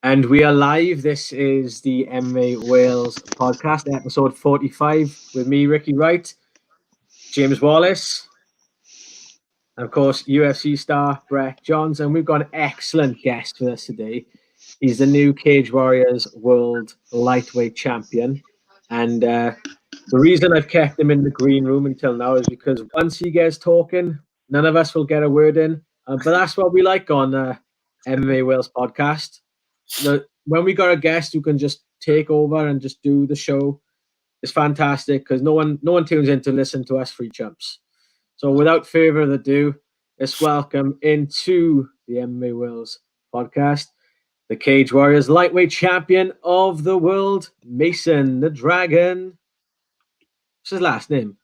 And we are live. This is the MMA Wales podcast, episode 45, with me, Ricky Wright, James Wallace, and of course, UFC star Brett Johns. And we've got an excellent guest with us today. He's the new Cage Warriors World Lightweight Champion. And the reason I've kept him in the green room until now is because once he gets talking, none of us will get a word in. But that's what we like on MMA Wales podcast. When we got a guest who can just take over and just do the show, it's fantastic because no one tunes in to listen to us free chumps. So without further ado, let's welcome into the MMA Wales podcast the Cage Warriors lightweight champion of the world, Mason the Dragon. What's his last name?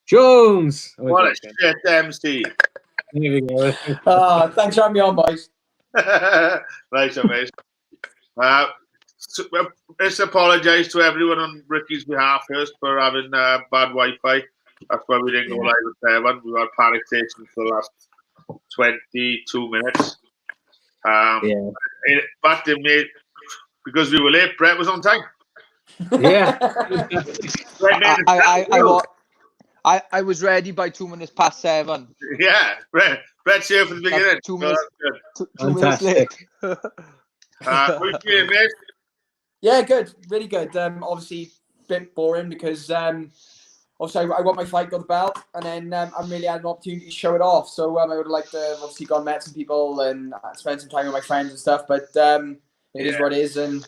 Jones. What a shit MC. There we go. Thanks for having me on, boys. Right, mate. Let's apologise to everyone on Ricky's behalf first for having bad Wi-Fi. That's why we didn't go live with Devon. We were panicking for the last 22 minutes. But because we were late, Brett was on time. Yeah. I was ready by 2 minutes past 7. Yeah, Brett's here from the beginning. 2 minutes. Two minutes late. Mate? Yeah, good, really good. Obviously, a bit boring because obviously I got my fight, got the belt, and then I really had an opportunity to show it off. So I would have liked to obviously go and met some people and spend some time with my friends and stuff. But it is what it is, and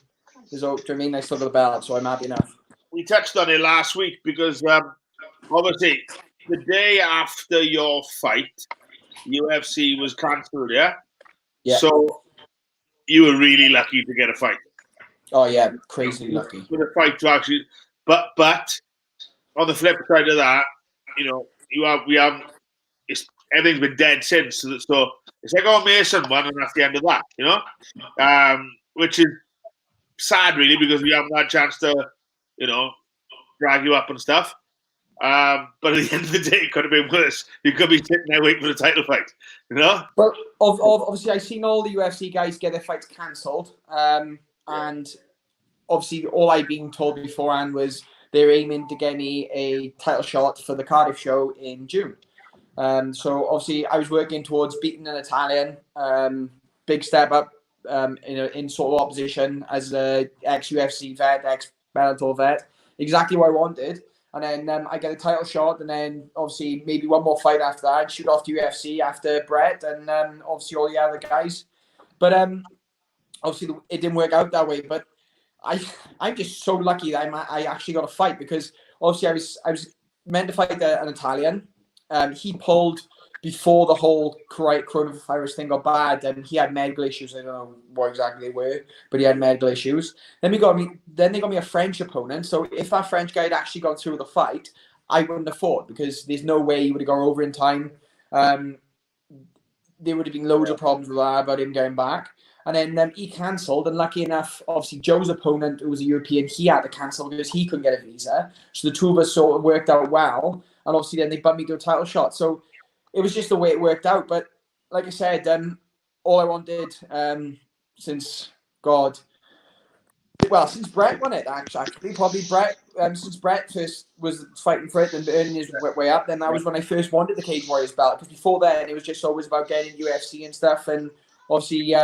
there's I still got the belt, so I'm happy enough. We touched on it last week because obviously the day after your fight, UFC was cancelled. Yeah. So you were really lucky to get a fight. Oh yeah, crazy lucky. For the fight to actually, but on the flip side of that, everything's been dead since. So it's like, Mason won, and that's the end of that. Which is sad, really, because we haven't had a chance to, drag you up and stuff. But at the end of the day, it could have been worse. You could be sitting there waiting for the title fight, Well, obviously, I've seen all the UFC guys get their fights cancelled. And obviously, all I'd been told beforehand was they're aiming to get me a title shot for the Cardiff show in June. So obviously, I was working towards beating an Italian. Big step up in sort of opposition as a ex-UFC vet, ex-Bellator vet. Exactly what I wanted. And then I get a title shot, and then obviously maybe one more fight after that, and shoot off to UFC after Brett, and obviously all the other guys. But obviously it didn't work out that way. But I'm just so lucky that I actually got a fight, because obviously I was meant to fight an Italian. He pulled before the whole coronavirus thing got bad, and he had medical issues. I don't know what exactly they were, but he had medical issues. Then they got me a French opponent. So if that French guy had actually gone through the fight, I wouldn't have fought, because there's no way he would have gone over in time. There would have been loads of problems with that about him going back. And then he cancelled, and lucky enough, obviously Joe's opponent, who was a European, he had to cancel because he couldn't get a visa. So the two of us sort of worked out well, and obviously then they bumped me to a title shot. So it was just the way it worked out. But like I said, all I wanted since Brett won it, actually, probably Brett, since Brett first was fighting for it and earning his way up, then that was when I first wanted the Cage Warriors belt. Because before then, it was just always about getting UFC and stuff. And obviously,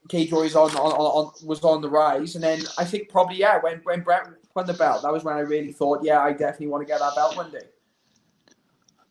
Cage Warriors was on the rise. And then I think probably, when Brett won the belt, that was when I really thought, I definitely want to get that belt one day.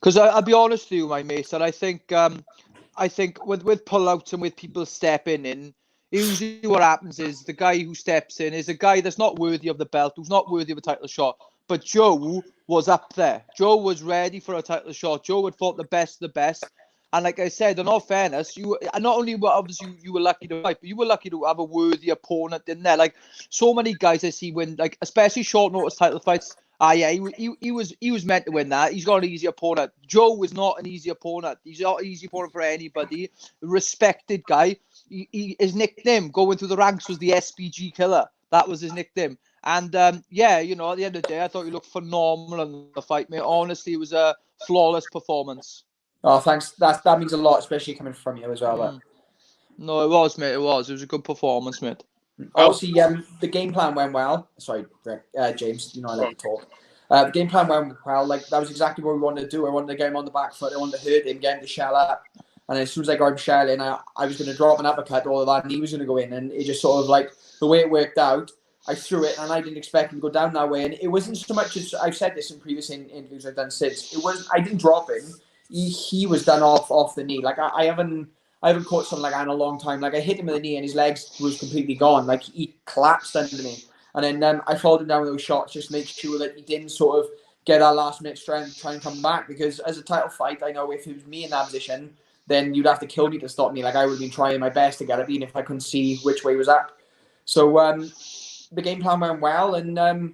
Because I'll be honest with you, my mate, and I think with pullouts and with people stepping in, usually what happens is the guy who steps in is a guy that's not worthy of the belt, who's not worthy of a title shot. But Joe was up there. Joe was ready for a title shot. Joe had fought the best of the best. And like I said, in all fairness, you not only were obviously you were lucky to fight, but you were lucky to have a worthy opponent in there. Like so many guys I see win, like especially short notice title fights. He was meant to win that. He's got an easy opponent. Joe was not an easy opponent. He's not an easy opponent for anybody. Respected guy. His nickname going through the ranks was the SPG Killer. That was his nickname. And at the end of the day, I thought you looked phenomenal in the fight, mate. Honestly, it was a flawless performance. Oh, thanks. That means a lot, especially coming from you as well. No, it was, mate. It was a good performance, mate. Obviously, the game plan went well. Sorry, James. You know I like to talk. The game plan went well. Like that was exactly what we wanted to do. I wanted to get him on the back foot. I wanted to hurt him, get him to shell up. And as soon as I got him shelling, I was going to drop an uppercut, all of that, and he was going to go in. And it just sort of like the way it worked out. I threw it, and I didn't expect him to go down that way. And it wasn't so much as I've said this in previous interviews I've done since. It was I didn't drop him. He was done off the knee. Like I haven't caught something like that in a long time. Like I hit him with the knee, and his legs was completely gone. Like he collapsed under me. And then I followed him down with those shots, just to make sure that he didn't sort of get that last minute strength, try and come back. Because as a title fight, I know if it was me in that position, then you'd have to kill me to stop me. Like I would have been trying my best to get it, even if I couldn't see which way was up. So the game plan went well, and I mean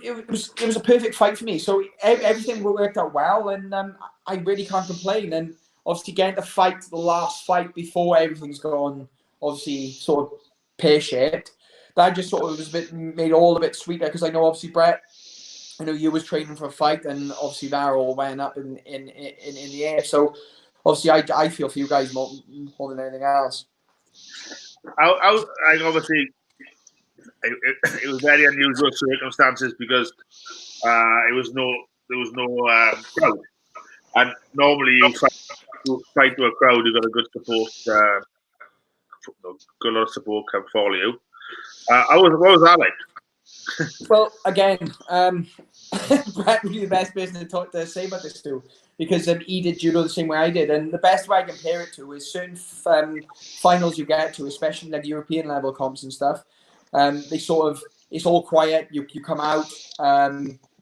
it was a perfect fight for me. So everything worked out well, and I really can't complain. And obviously getting to fight the last fight before everything's gone, obviously sort of pear-shaped, that just sort of was made all a bit sweeter, because I know obviously Brett, I know you was training for a fight, and obviously that all went up in the air. So obviously I feel for you guys more than anything else. I obviously it was very unusual circumstances because there was no crowd, and normally you fight to a crowd, you've got a good support, good lot of support come follow you. What was that like? Well, again, Brett would be the best person to say about this too, because he did judo the same way I did, and the best way I compare it to is certain finals you get to, especially like European level comps and stuff. They sort of, it's all quiet. You come out,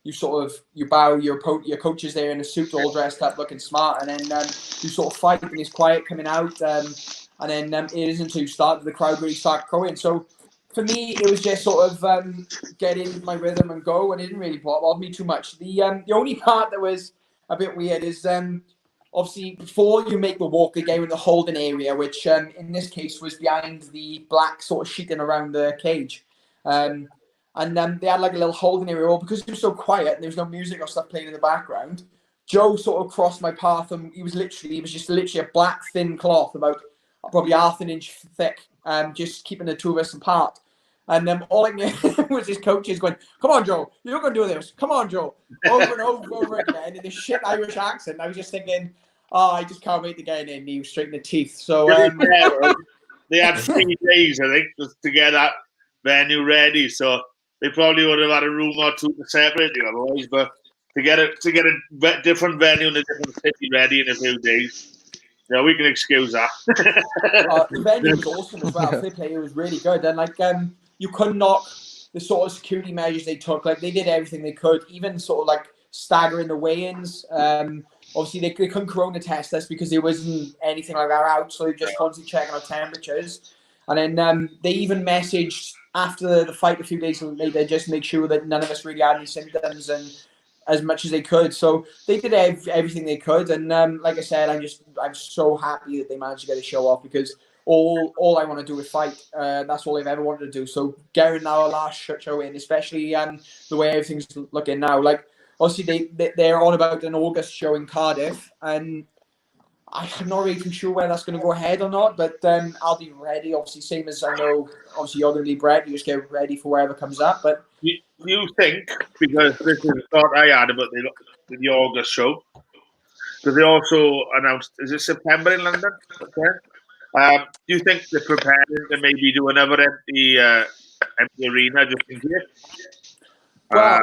you bow. Your coach is there in a suit, all dressed up, looking smart, and then you sort of fight, and it's quiet coming out, and then it isn't until you start the crowd really start going. So for me, it was just sort of get in my rhythm and go, and it didn't really bother me too much. The only part that was a bit weird is obviously before you make the walk, they go in the holding area, which in this case was behind the black sort of sheeting around the cage. And they had like a little holding area, all because it was so quiet and there was no music or stuff playing in the background. Joe sort of crossed my path, and he was just literally a black thin cloth about probably half an inch thick, just keeping the two of us apart. And all I knew was his coaches going, "Come on, Joe, you're going to do this. Come on, Joe," over and over again in this shit Irish accent. I was just thinking, oh, I just can't wait to get in and straighten the teeth. So they had 3 days, I think, to get that venue ready. So they probably would have had a room or two to separate you otherwise. But to get a different venue in a different city ready in a few days, yeah, we can excuse that. The venue was awesome as well. Fair play, it was really good, and like you couldn't knock the sort of security measures they took. Like they did everything they could, even sort of like staggering the weigh-ins. Obviously, they couldn't corona test us because there wasn't anything like that out, so they just constantly checking our temperatures. And then they even messaged after the fight a few days later, just make sure that none of us really had any symptoms, and as much as they could. So they did everything they could. And like I said, I'm so happy that they managed to get a show off, because all I want to do is fight. That's all I've ever wanted to do. So getting our last show in, especially the way everything's looking now, like obviously they're on about an August show in Cardiff, and I'm not really too sure where that's going to go ahead or not, but I'll be ready. Obviously, same as I know, obviously you're going to be Brett, you just get ready for wherever comes up. But you think, because this is a thought I had about the August show, because they also announced, is it September in London? Okay. Do you think they're preparing to maybe do another empty arena just in case? Well,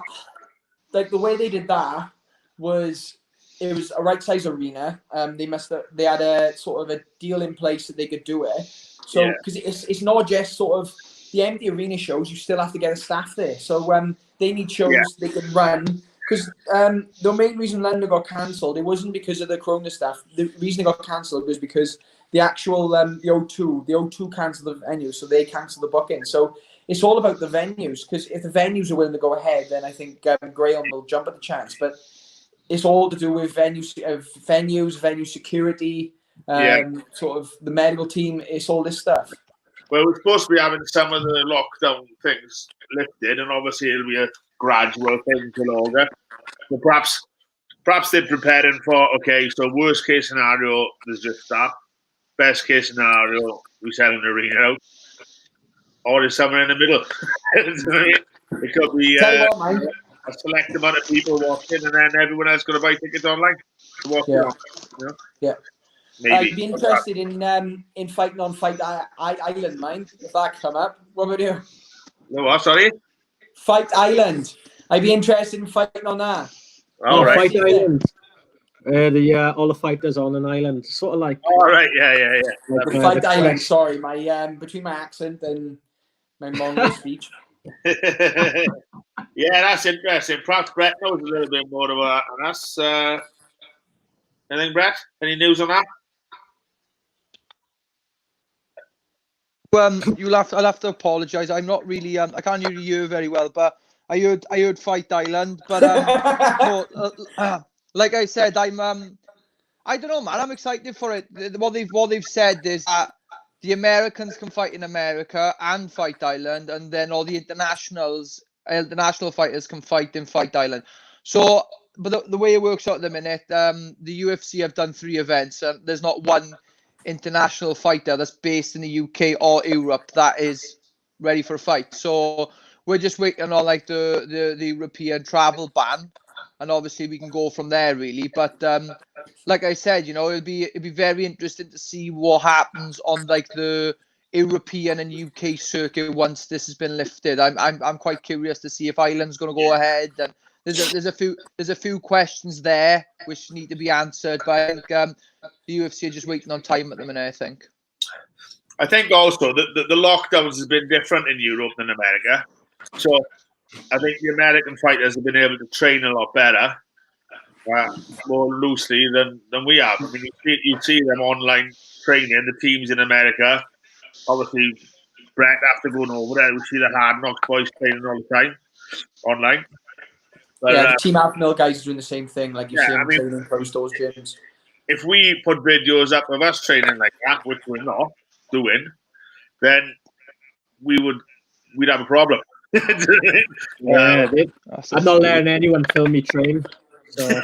like the way they did that was, it was a right size arena. They had a sort of a deal in place that they could do it. So because it's not just sort of the empty arena shows, you still have to get a staff there. So they need shows they can run. Because the main reason London got cancelled, it wasn't because of the Corona stuff. The reason it got cancelled was because the actual the O2 cancelled the venue, so they cancelled the booking. So it's all about the venues, because if the venues are willing to go ahead, then I think Graham will jump at the chance. But it's all to do with venue security, sort of the medical team. It's all this stuff. Well, we're supposed to be having some of the lockdown things lifted, and obviously it'll be a gradual thing to August. So perhaps they're preparing for, okay, so worst case scenario, there's just that. best case scenario, we sell an arena out, or it's somewhere in the middle. You know what I mean? It could be Tell you what, man. a select amount of people watching, and then everyone else going to buy tickets online to watch it. Yeah. Online, you know? Yeah. Maybe. I'd be interested in fighting on Fight Island, mind, if that come up. What about you? No, what? Sorry? Fight Island. I'd be interested in fighting on that. All right. Fight Island. All the fighters on an island, sort of like. All right. Yeah. Like, Fight the Island. Quest. Sorry, my between my accent and my Mongol speech. Yeah, that's interesting. Perhaps Brett knows a little bit more about that than us. Anything, Brett? Any news on that? I'll have to apologise. I'm not really I can't really hear very well, but I heard Fight Island. But like I said, I don't know, man. I'm excited for it. What they've said is that the Americans can fight in America and Fight Island, and then all the international fighters can fight in Fight Island. So, but the way it works out at the minute, the UFC have done 3 events, and there's not one international fighter that's based in the UK or Europe that is ready for a fight. So we're just waiting on like the European travel ban, and obviously we can go from there really. But like I said, you know, it'd be very interesting to see what happens on like the European and UK circuit once this has been lifted. I'm quite curious to see if Ireland's going to go ahead, and there's a few questions there which need to be answered. But I think the UFC are just waiting on time at the minute, I think. I think also that the lockdowns has been different in Europe than America. So I think the American fighters have been able to train a lot better, more loosely than we have. I mean, you see them online training, the teams in America. Obviously, Brett, after going over there, we see the Hard Knocks boys training all the time online. But, yeah, the Team Alpha guys are doing the same thing. Like you see them training in pro stores gyms. If we put videos up of us training like that, which we're not doing, then we'd have a problem. I'm not letting anyone film me train. So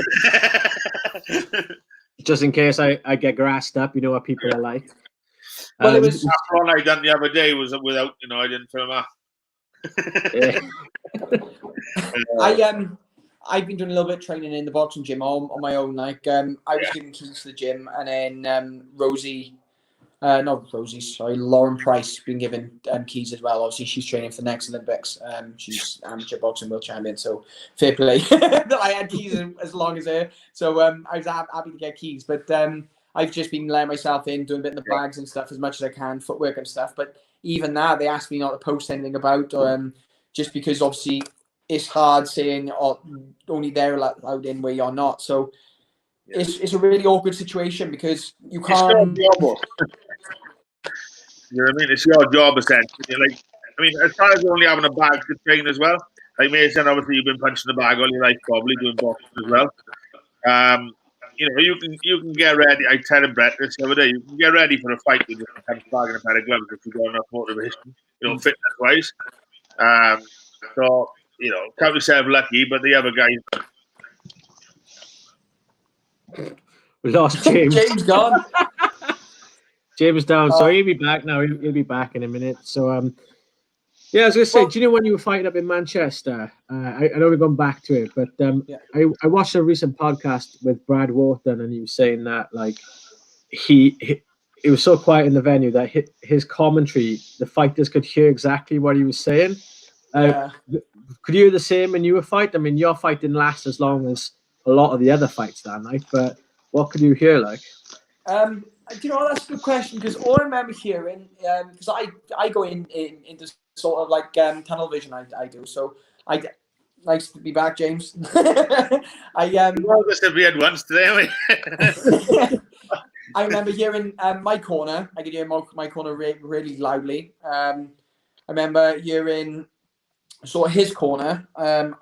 just in case I get grassed up, you know what people are like. Well, it was one I done the other day was without, I didn't film that. I've been doing a little bit of training in the boxing gym on my own. Like I was giving keys to the gym, and then Lauren Price been given keys as well. Obviously, she's training for the next Olympics. She's amateur boxing world champion, so fair play that I had keys as long as her. So I was happy to get keys, but I've just been letting myself in, doing a bit in the bags and stuff as much as I can, footwork and stuff. But even that, they asked me not to post anything about, just because obviously it's hard saying only they're allowed in where you're not. So it's a really awkward situation because you can't. You know what I mean? It's your job essentially. Like, I mean, as far as only having a bag to train as well. Like Mason, obviously you've been punching the bag all your life, probably doing boxing as well. You can get ready. I tell him Brett this the other day. You can get ready for a fight with just a punch bag and a pair of gloves if you've got enough motivation, fitness wise. So count yourself lucky, but the other guys. We lost James. James gone. James down. So he'll be back now. He'll be back in a minute. So I was going to say, do you know when you were fighting up in Manchester? I know we've gone back to it, but I watched a recent podcast with Brad Wharton, and he was saying that like he was so quiet in the venue that his commentary, the fighters could hear exactly what he was saying. Could you hear the same when you were fighting? I mean, your fight didn't last as long as a lot of the other fights that night, but what could you hear like? Do you know, that's a good question, because all I remember hearing, because I go into sort of like tunnel vision, I do. So nice to be back, James. We had once today, I remember hearing my corner. I could hear my corner really loudly. I remember hearing sort of his corner, and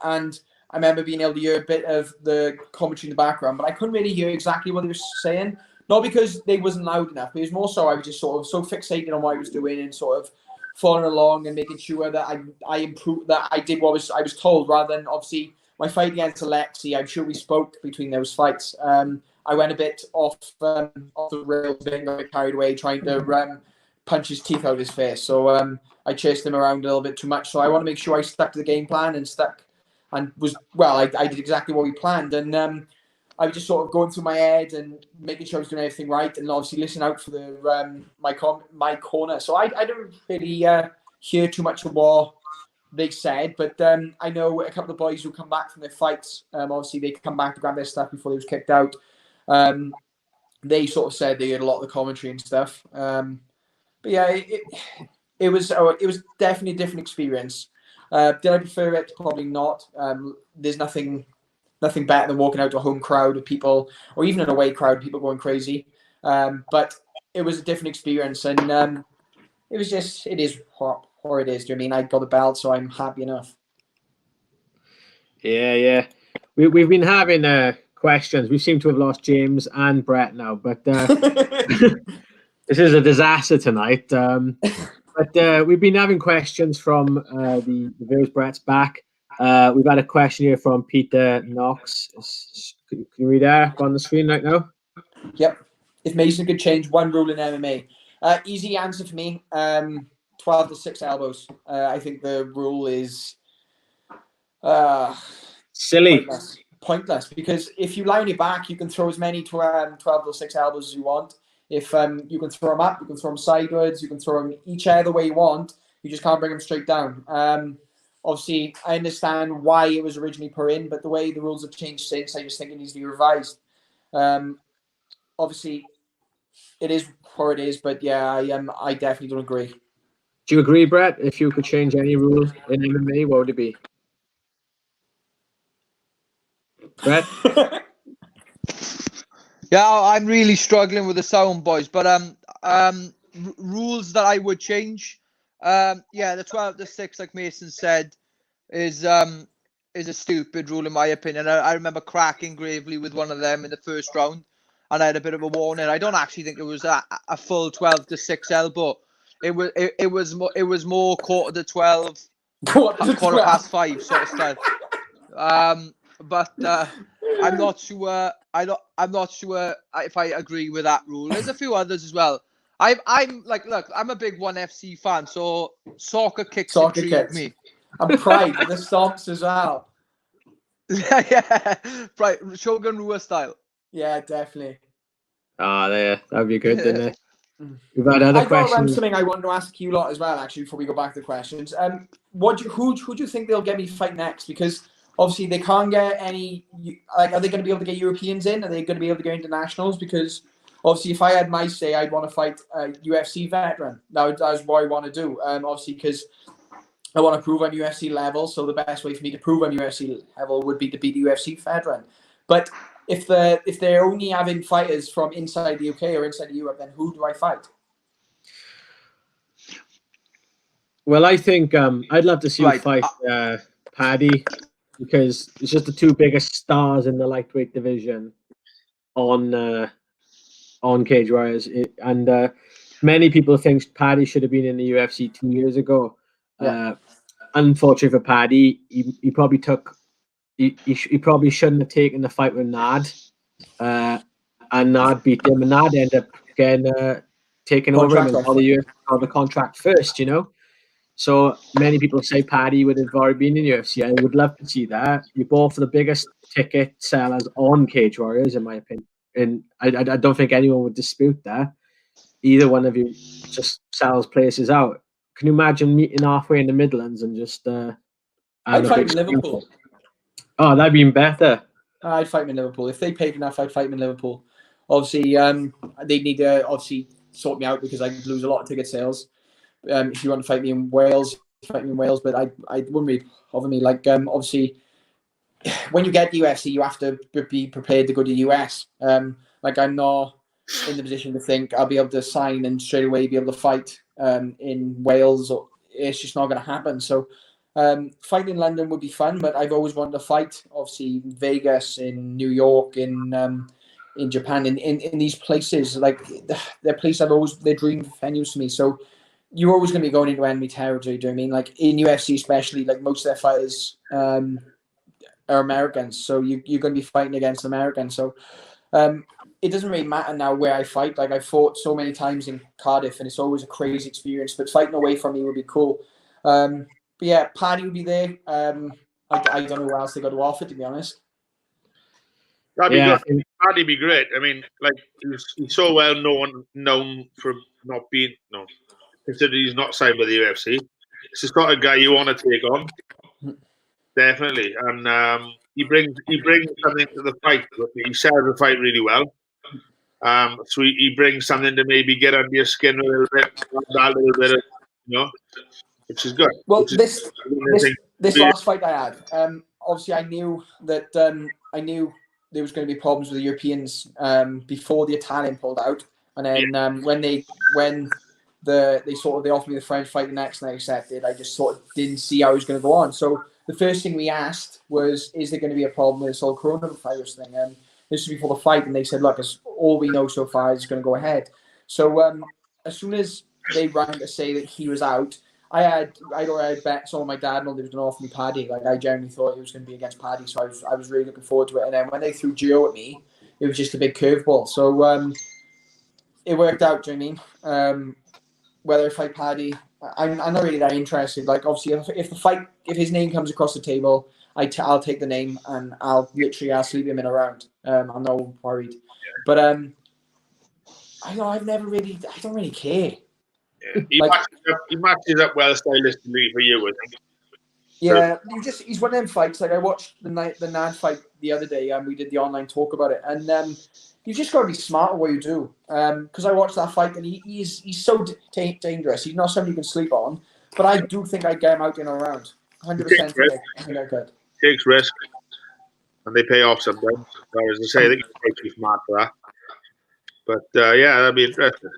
I remember being able to hear a bit of the commentary in the background, but I couldn't really hear exactly what he was saying. Not because they wasn't loud enough, but it was more so I was just sort of so fixated on what I was doing and sort of following along and making sure that I improved, that I did what I was told, rather than obviously my fight against Alexi. I'm sure we spoke between those fights. I went a bit off the rails, got a bit carried away trying to punch his teeth out of his face. So I chased him around a little bit too much. So I want to make sure I stuck to the game plan and I did exactly what we planned. And I was just sort of going through my head and making sure I was doing everything right, and obviously listening out for the my corner. So I didn't really hear too much of what they said, but I know a couple of boys who come back from their fights. Obviously, they come back to grab their stuff before they was kicked out. They sort of said they heard a lot of the commentary and stuff. But yeah, it was definitely a different experience. Did I prefer it? Probably not. There's nothing better than walking out to a home crowd of people, or even an away crowd of people going crazy. But it was a different experience, and it is what it is. Do you know what I mean? I got the belt, so I'm happy enough. Yeah. We've been having questions. We seem to have lost James and Brett now, but this is a disaster tonight. But we've been having questions from the viewers. Brett's back. We've had a question here from Peter Knox. Can you read that up on the screen right now? Yep. If Mason could change one rule in MMA, easy answer for me. 12 to 6 elbows. I think the rule is silly. Pointless, because if you lie on your back, you can throw as many 12 to 6 elbows as you want. If you can throw them up, you can throw them sideways, you can throw them each other way you want. You just can't bring them straight down. Obviously, I understand why it was originally put in, but the way the rules have changed since, I just think it needs to be revised. Obviously, it is what it is, but yeah, I definitely don't agree. Do you agree, Brett? If you could change any rule in MMA, what would it be? Brett? Yeah, I'm really struggling with the sound, boys. But rules that I would change. The 12 to 6, like Mason said, is a stupid rule in my opinion. I remember cracking gravely with one of them in the first round, and I had a bit of a warning. I don't actually think it was a full 12 to 6 elbow. It was more quarter to 12, quarter past 5 sort of style. But I'm not sure. I'm not sure if I agree with that rule. There's a few others as well. I'm like, look, I'm a big ONE FC fan, so soccer kicks intrigue me. And Pride, the stomps as well. Yeah, right, Shogun Rua style. Yeah, definitely. That'd be good, didn't it? We've had other questions. Something I want to ask you lot as well, actually, before we go back to the questions. Who do you think they'll get me fight next? Because obviously they can't get any. Like, are they going to be able to get Europeans in? Are they going to be able to get internationals? Because obviously, if I had my say, I'd want to fight a UFC veteran. That's what I want to do. Obviously, because I want to prove I'm UFC level. So the best way for me to prove I'm UFC level would be to beat the UFC veteran. But if they're only having fighters from inside the UK or inside Europe, then who do I fight? Well, I think I'd love to see you fight Paddy, because it's just the two biggest stars in the lightweight division on Cage Warriors, and many people think Paddy should have been in the UFC 2 years ago. Yeah. Unfortunately for Paddy, he probably took. He probably shouldn't have taken the fight with Nad, and Nad beat him, and Nad ended up getting taken over him and got the contract first. So many people say Paddy would have already been in UFC. I would love to see that. You're both the biggest ticket sellers on Cage Warriors, in my opinion, and I don't think anyone would dispute that. Either one of you just sells places out. Can you imagine meeting halfway in the Midlands and just? I'd fight in Liverpool. Oh, that'd be even better. I'd fight in Liverpool. If they paid enough, I'd fight in Liverpool. Obviously, they'd need to sort me out, because I'd lose a lot of ticket sales. If you want to fight me in Wales, fight me in Wales. But I wouldn't really bother me. Like, obviously, when you get the UFC, you have to be prepared to go to the US. Like, I'm not in the position to think I'll be able to sign and straight away be able to fight in Wales. It's just not going to happen. So. Fighting in London would be fun, but I've always wanted to fight. Obviously, in Vegas, in New York, in Japan, in these places. Like, they're places they're dream venues to me. So you're always going to be going into enemy territory. Do you know what I mean? Like in UFC, especially, like most of their fighters are Americans, so you're going to be fighting against Americans. So it doesn't really matter now where I fight. Like, I fought so many times in Cardiff, and it's always a crazy experience. But fighting away from me would be cool. But yeah, Paddy would be there. I don't know what else they got to offer, to be honest. That'd be Yeah, good. That'd be great. I mean, like he's so well known for not being considered he's not signed by the UFC. It's the sort of guy you want to take on, definitely. And he brings something to the fight. He sells the fight really well. So he brings something to maybe get under your skin a little bit, that little bit, which is good. Well, this last fight I had, obviously I knew that there was going to be problems with the Europeans before the Italian pulled out, and then when they offered me the French fight the next, and I accepted, I just sort of didn't see how it was going to go on. So the first thing we asked was, is there going to be a problem with this whole coronavirus thing? And this was before the fight, and they said, look, all we know so far is going to go ahead. So as soon as they rang to say that he was out, I'd already bet some of my dad know they was going to offer me Paddy. Like, I genuinely thought it was going to be against Paddy, so I was really looking forward to it. And then when they threw Gio at me, it was just a big curveball. So it worked out. Do you know what I mean? Whether I fight Paddy, I'm not really that interested. Like, obviously, if his name comes across the table, I'll take the name and I'll sleep him in a round. I'm not worried. But I don't really care. Yeah. He matches up well stylistically for you, I think. Yeah, he's one of them fights. Like, I watched the Nan fight the other day, and we did the online talk about it. And you just got to be smart at what you do. Because I watched that fight, and he's so dangerous. He's not somebody you can sleep on. But I do think I'd get him out in a round. 100%. I think I could. Takes risk, and they pay off sometimes. As I say, I think he's too smart for that. But yeah, that'd be interesting.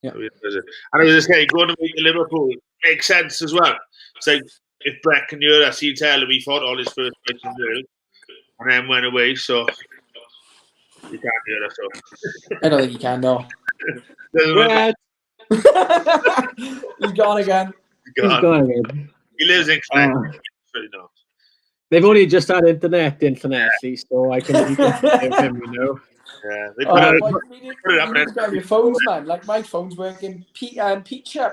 Yeah. And I was just saying, going to meet Liverpool makes sense as well. It's like if Brett can hear us, he'd tell him he fought all his first fights in Wales and then went away, so he can't hear us. So. I don't think he can, no. He's gone again. He's gone again. He lives in Clinton. They've only just had internet, see, so I can give him, Yeah, they put it up there. Grab your phones, man. Like, my phone's working peach up here,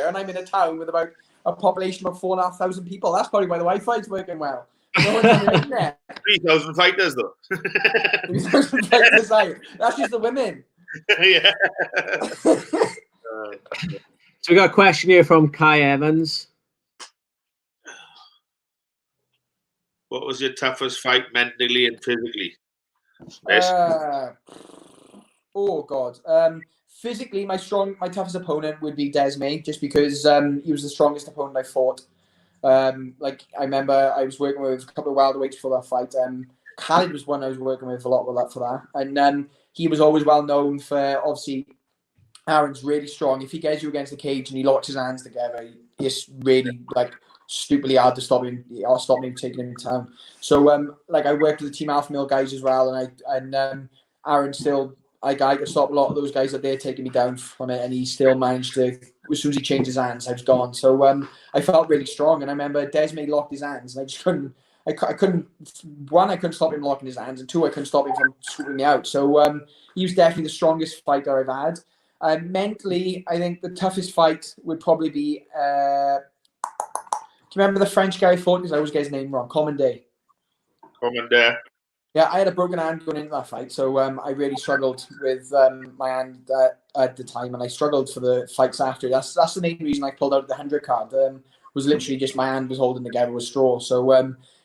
and I'm in a town with about a population of 4,500 people. That's probably why the Wi-Fi's working well. No one's on the internet. 3,000 fighters, though. 3,000 fighters out. That's just the women. Yeah. So we got a question here from Kai Evans. What was your toughest fight mentally and physically? Oh God. Physically, my toughest opponent would be Desmay, just because he was the strongest opponent I fought. Like, I remember I was working with a couple of welterweights for that fight. Khalid was one I was working with a lot for that, and he was always well known for, obviously, Aaron's really strong. If he gets you against the cage and he locks his hands together, it's really like stupidly hard to stop him from taking him down. So like, I worked with the Team Alpha Male guys as well, and Aaron still, like, I could stop a lot of those guys that they're taking me down from it, and he still managed to, as soon as he changed his hands, I was gone. So I felt really strong, and I remember Desmay locked his hands, and I just couldn't. I couldn't stop him locking his hands, and two, I couldn't stop him from shooting me out. So he was definitely the strongest fighter I've had. Mentally, I think the toughest fight would probably be. Do you remember the French guy I fought? Because I always get his name wrong. Commandé. Yeah, I had a broken hand going into that fight, so I really struggled with my hand at the time, and I struggled for the fights after. That's the main reason I pulled out the 100 card. Was literally just my hand was holding together with straw. So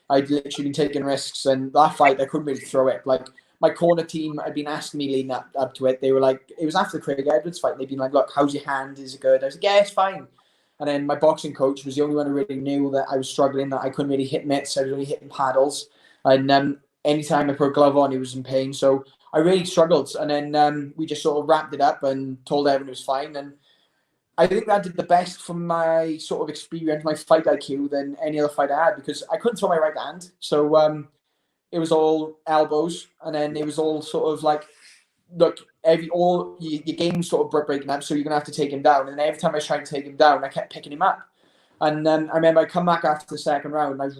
I'd literally been taking risks, and that fight I couldn't really throw it. Like, my corner team had been asking me leading up to it. They were like, it was after the Craig Edwards fight. They'd been like, look, how's your hand? Is it good? I was like, yeah, it's fine. And then my boxing coach was the only one who really knew that I was struggling, that I couldn't really hit mitts. I was only hitting paddles. And anytime I put a glove on, he was in pain. So I really struggled. And then we just sort of wrapped it up and told everyone it was fine. And I think that did the best for my sort of experience, my fight IQ, than any other fight I had, because I couldn't throw my right hand. So it was all elbows, and then it was all sort of like, look, your game's sort of breaking up, so you're gonna have to take him down. And every time I tried to take him down, I kept picking him up. And I remember I come back after the second round, and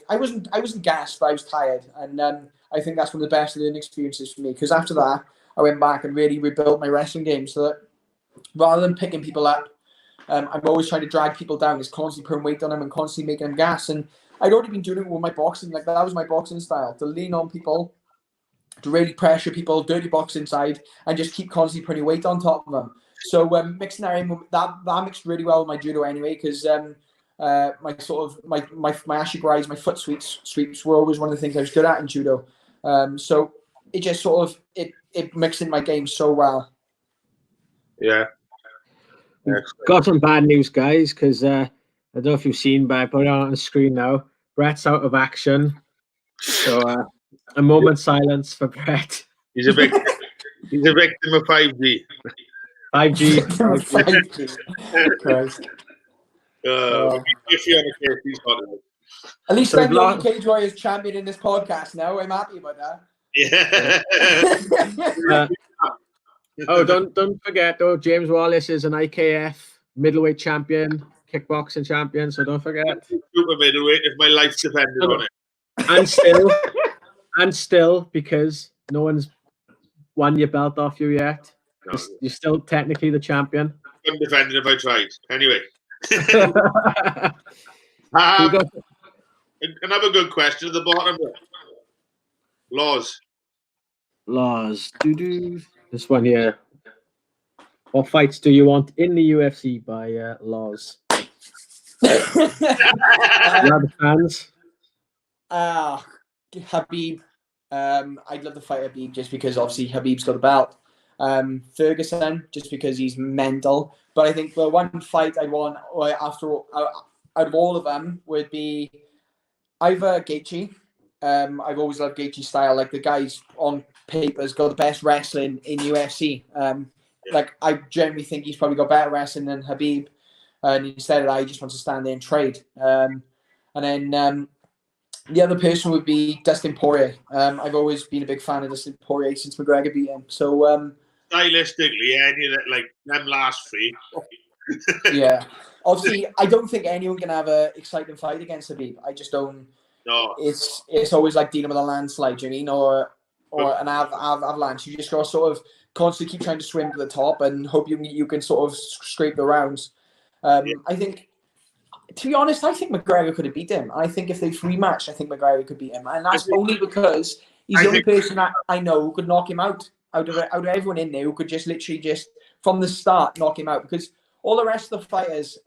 I wasn't gassed, but I was tired. And I think that's one of the best learning experiences for me, because after that, I went back and really rebuilt my wrestling game so that rather than picking people up, I'm always trying to drag people down. It's constantly putting weight on them and constantly making them gas. And I'd already been doing it with my boxing. Like that was my boxing style, to lean on people, to really pressure people, dirty box inside, and just keep constantly putting weight on top of them. So mixing that in, that mixed really well with my judo anyway, because my sort of my ashigurais, my foot sweeps were always one of the things I was good at in judo. So it just sort of it mixed in my game so well. Yeah. Got some bad news, guys, because I don't know if you've seen, but I put it on the screen now. Brett's out of action, so a moment's silence for Brett. He's a victim. He's a victim of 5G. 5G. 5G. Christ. If you're on a case, he's not. At least So I'm the Blanc- only Cage Warriors champion in this podcast now. I'm happy about that. Yeah. Oh, don't forget though, James Wallace is an IKF middleweight champion, kickboxing champion. So don't forget. Super middleweight if my life depended on it. And still, because no one's won your belt off you yet, No, you're still technically the champion. couldn't defend it if I tried. Anyway. Another good question at the bottom. Laws. This one here. What fights do you want in the UFC by Laws? Rabbit fans. Habib. I'd love to fight Habib just because obviously Habib's got the belt. Ferguson, just because he's mental. But I think the one fight I want out of all of them would be either Gaethje. I've always loved Gaethje's style. Like the guy's on paper's got the best wrestling in UFC. Like I generally think he's probably got better wrestling than Habib. And instead of that, he just wants to stand there and trade. And then the other person would be Dustin Poirier. I've always been a big fan of Dustin Poirier since McGregor beat him. So stylistically, any of that, like them last three. Yeah. Obviously, I don't think anyone can have an exciting fight against Habib. I just don't. No. It's always like dealing with a landslide, you mean, or an avalanche. You just got to sort of constantly keep trying to swim to the top and hope you can sort of scrape the rounds. I think, to be honest, I think McGregor could have beat him. I think if they rematched, I think McGregor could beat him, and that's only because he's the only person that I know who could knock him out of everyone in there, who could just literally from the start knock him out. Because all the rest of the fighters,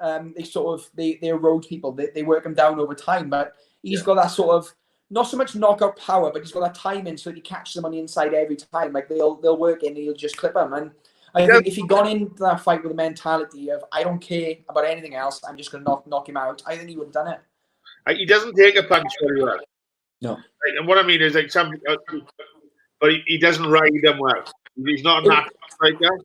they erode people, they work them down over time, but he's got that sort of not so much knockout power, but he's got that timing so that he catches them on the inside every time. Like they'll work in and he'll just clip them. And I think if he'd gone into that fight with a mentality of I don't care about anything else, I'm just going to knock him out, I think he would have done it. He doesn't take a punch very well. No. Like, and what I mean is like but he doesn't ride them well. He's not a natural striker.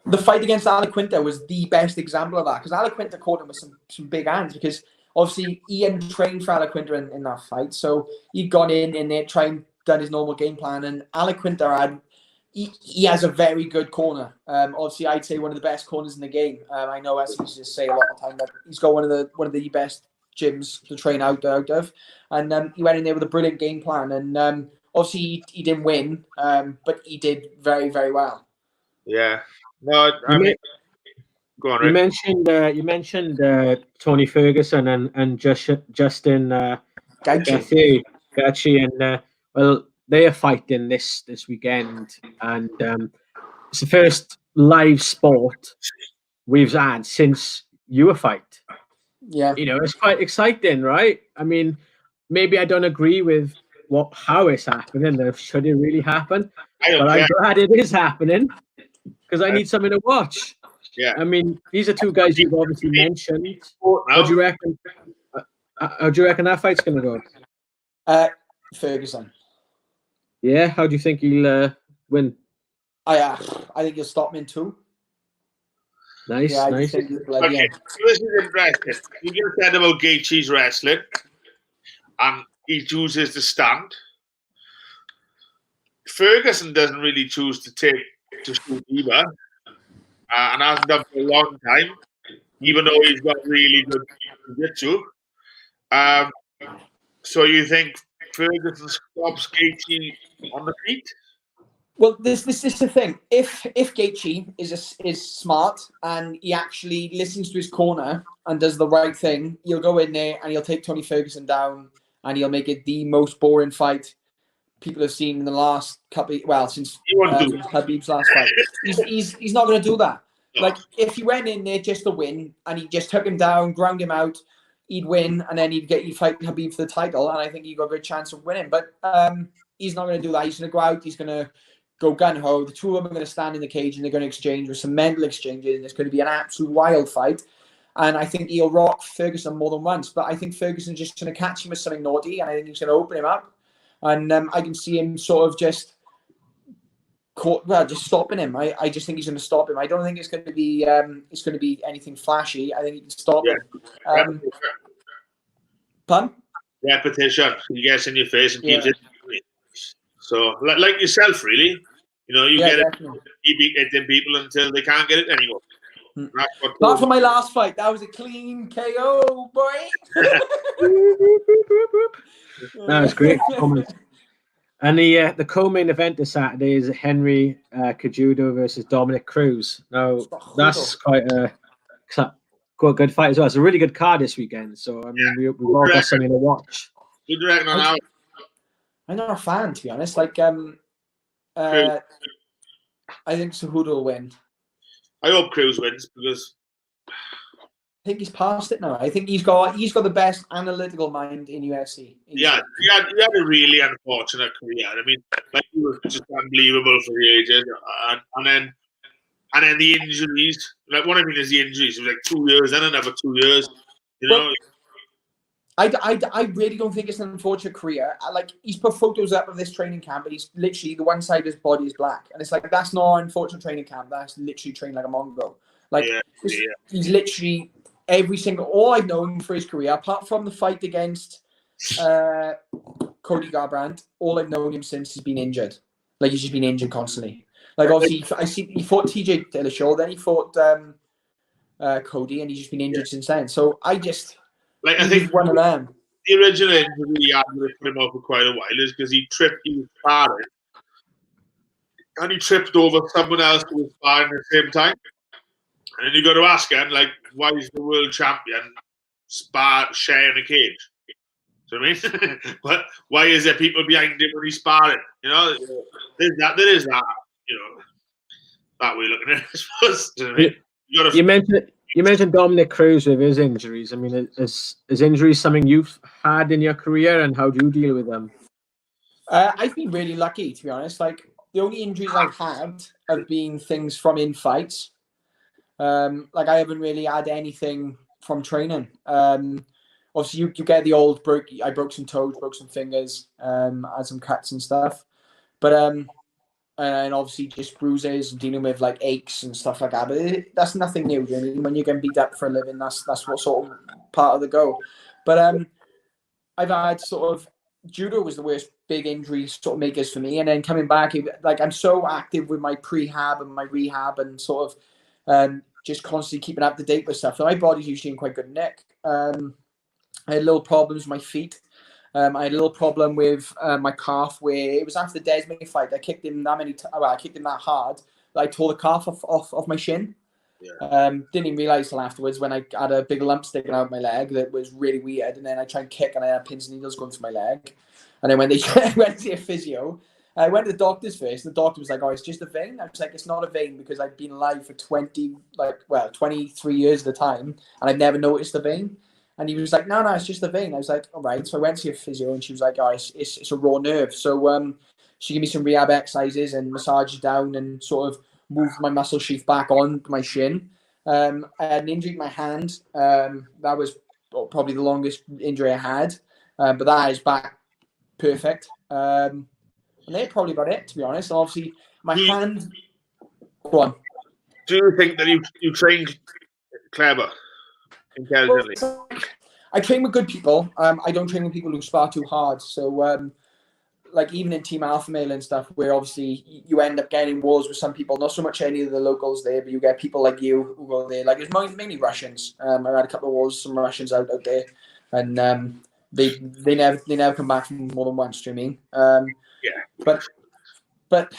The fight against Alaquinta was the best example of that, because Alaquinta caught him with some big hands, because obviously he hadn't trained for Alaquinta in that fight, so he'd gone in there, done his normal game plan, and Alaquinta he has a very good corner. Obviously, I'd say one of the best corners in the game. I know as I used to say a lot of time, but he's got one of the best gyms to train out of, and he went in there with a brilliant game plan, and obviously he didn't win, but he did very, very well. Yeah. No, I mean, go on, Rick. You mentioned Tony Ferguson and Justin Gaethje, and well, they are fighting this weekend, and it's the first live sport we've had since your fight. Yeah, it's quite exciting, right? I mean, maybe I don't agree with how it's happening, or should it really happen, but I'm glad it is happening because I need something to watch. Yeah, I mean, these are two guys you've obviously mentioned. How do you reckon? How do you reckon that fight's going to go? Ferguson. Yeah, how do you think he'll win? I think he'll stop him in 2. Nice, yeah, nice. Okay, so this is interesting. You just said about Gaethje's wrestling, and he chooses to stand. Ferguson doesn't really choose to shoot either, and hasn't done for a long time, even though he's got really good jiu-jitsu. So you think Ferguson stops Gaethje on the feet? Well, this is the thing. If Gaethje is smart and he actually listens to his corner and does the right thing, he'll go in there and he'll take Tony Ferguson down and he'll make it the most boring fight people have seen in the last couple. Since Khabib's last fight, he's not going to do that. No. Like if he went in there just to win and he just took him down, ground him out, he'd win and then he'd fight Khabib for the title, and I think he got a good chance of winning. But he's not going to do that. He's going to go out. He's going to go gun ho. The two of them are going to stand in the cage and they're going to exchange with some mental exchanges, and it's going to be an absolute wild fight. And I think he'll rock Ferguson more than once. But I think Ferguson's just going to catch him with something naughty, and I think he's going to open him up. And I can see him sort of just stopping him. I just think he's going to stop him. I don't think it's going to be anything flashy. I think he can stop him. Pun? Repetition. He gets in your face and keeps it. So, like yourself, really. You get it. You beat hitting people until they can't get it anymore. Apart from my last fight, that was a clean KO, boy. That was great. And the co-main event this Saturday is Henry Cejudo versus Dominic Cruz. Now that's quite a good fight as well. It's a really good card this weekend. So I mean, we've all got something to watch. Good reckon on how? I'm not a fan, to be honest. Like, I think Cejudo will win. I hope Cruz wins because I think he's past it now. I think he's got the best analytical mind in UFC. Yeah, he had a really unfortunate career. I mean, like he was just unbelievable for the ages, and then the injuries. Like what I mean is the injuries. It was like 2 years, then another 2 years. I really don't think it's an unfortunate career. Like he's put photos up of this training camp, and he's literally the one side of his body is black, and it's like that's not an unfortunate training camp. That's literally trained like a mongrel. Like he's literally all I've known for his career, apart from the fight against Cody Garbrandt, all I've known him since he's been injured. Like he's just been injured constantly. Like obviously, I see he fought TJ Dillashaw, then he fought Cody, and he's just been injured since then. So I think one of them. The original injury he had to put him out for quite a while is because he was sparring, and he tripped over someone else who was sparring at the same time. And then you got to ask him, like, why is the world champion sharing a cage? Do you know what I mean? But why is there people behind him when he's sparring? There is that. That way looking at it, I suppose. Do you know what I mean? You mentioned Dominic Cruz with his injuries. I mean, is injuries something you've had in your career, and how do you deal with them? I've been really lucky, to be honest. Like the only injuries I've had have been things from in fights. Like I haven't really had anything from training. Obviously, you get the old I broke some toes, broke some fingers, had some cuts and stuff. But and obviously just bruises and dealing with like aches and stuff like that. But that's nothing new. I mean, when you're getting beat up for a living, that's what sort of part of the go. But I've had sort of judo was the worst big injury sort of makers for me, and then coming back, like I'm so active with my prehab and my rehab and sort of just constantly keeping up to date with stuff. So my body's usually in quite good nick. I had little problems with my feet. I had a little problem with my calf where it was after the Desmond fight. I kicked him that I kicked him that hard that I tore the calf off my shin. Yeah. Didn't even realise till afterwards when I had a big lump sticking out of my leg that was really weird. And then I tried and kick and I had pins and needles going through my leg. And then when I went to see a physio, I went to the doctor's first. The doctor was like, "Oh, it's just a vein." I was like, "It's not a vein because I've been alive for 23 years at the time, and I've never noticed a vein." And he was like, "No, it's just a vein." I was like, "All right." So I went to see a physio, and she was like, "Oh, it's a raw nerve." So she gave me some rehab exercises and massaged down and sort of moved my muscle sheath back on my shin. I had an injury in my hand. That was probably the longest injury I had, but that is back perfect. And they're probably about it, to be honest. And obviously, my hand. Go on. Do you think that you trained clever, intelligently? Well, I train with good people. I don't train with people who spar too hard. So, like even in Team Alpha Male and stuff, where obviously you end up getting wars with some people, not so much any of the locals there, but you get people like you who go there. Like it's mainly Russians. I had a couple of wars, some Russians out there, and they never come back from more than once. Do you know what I mean? Yeah. But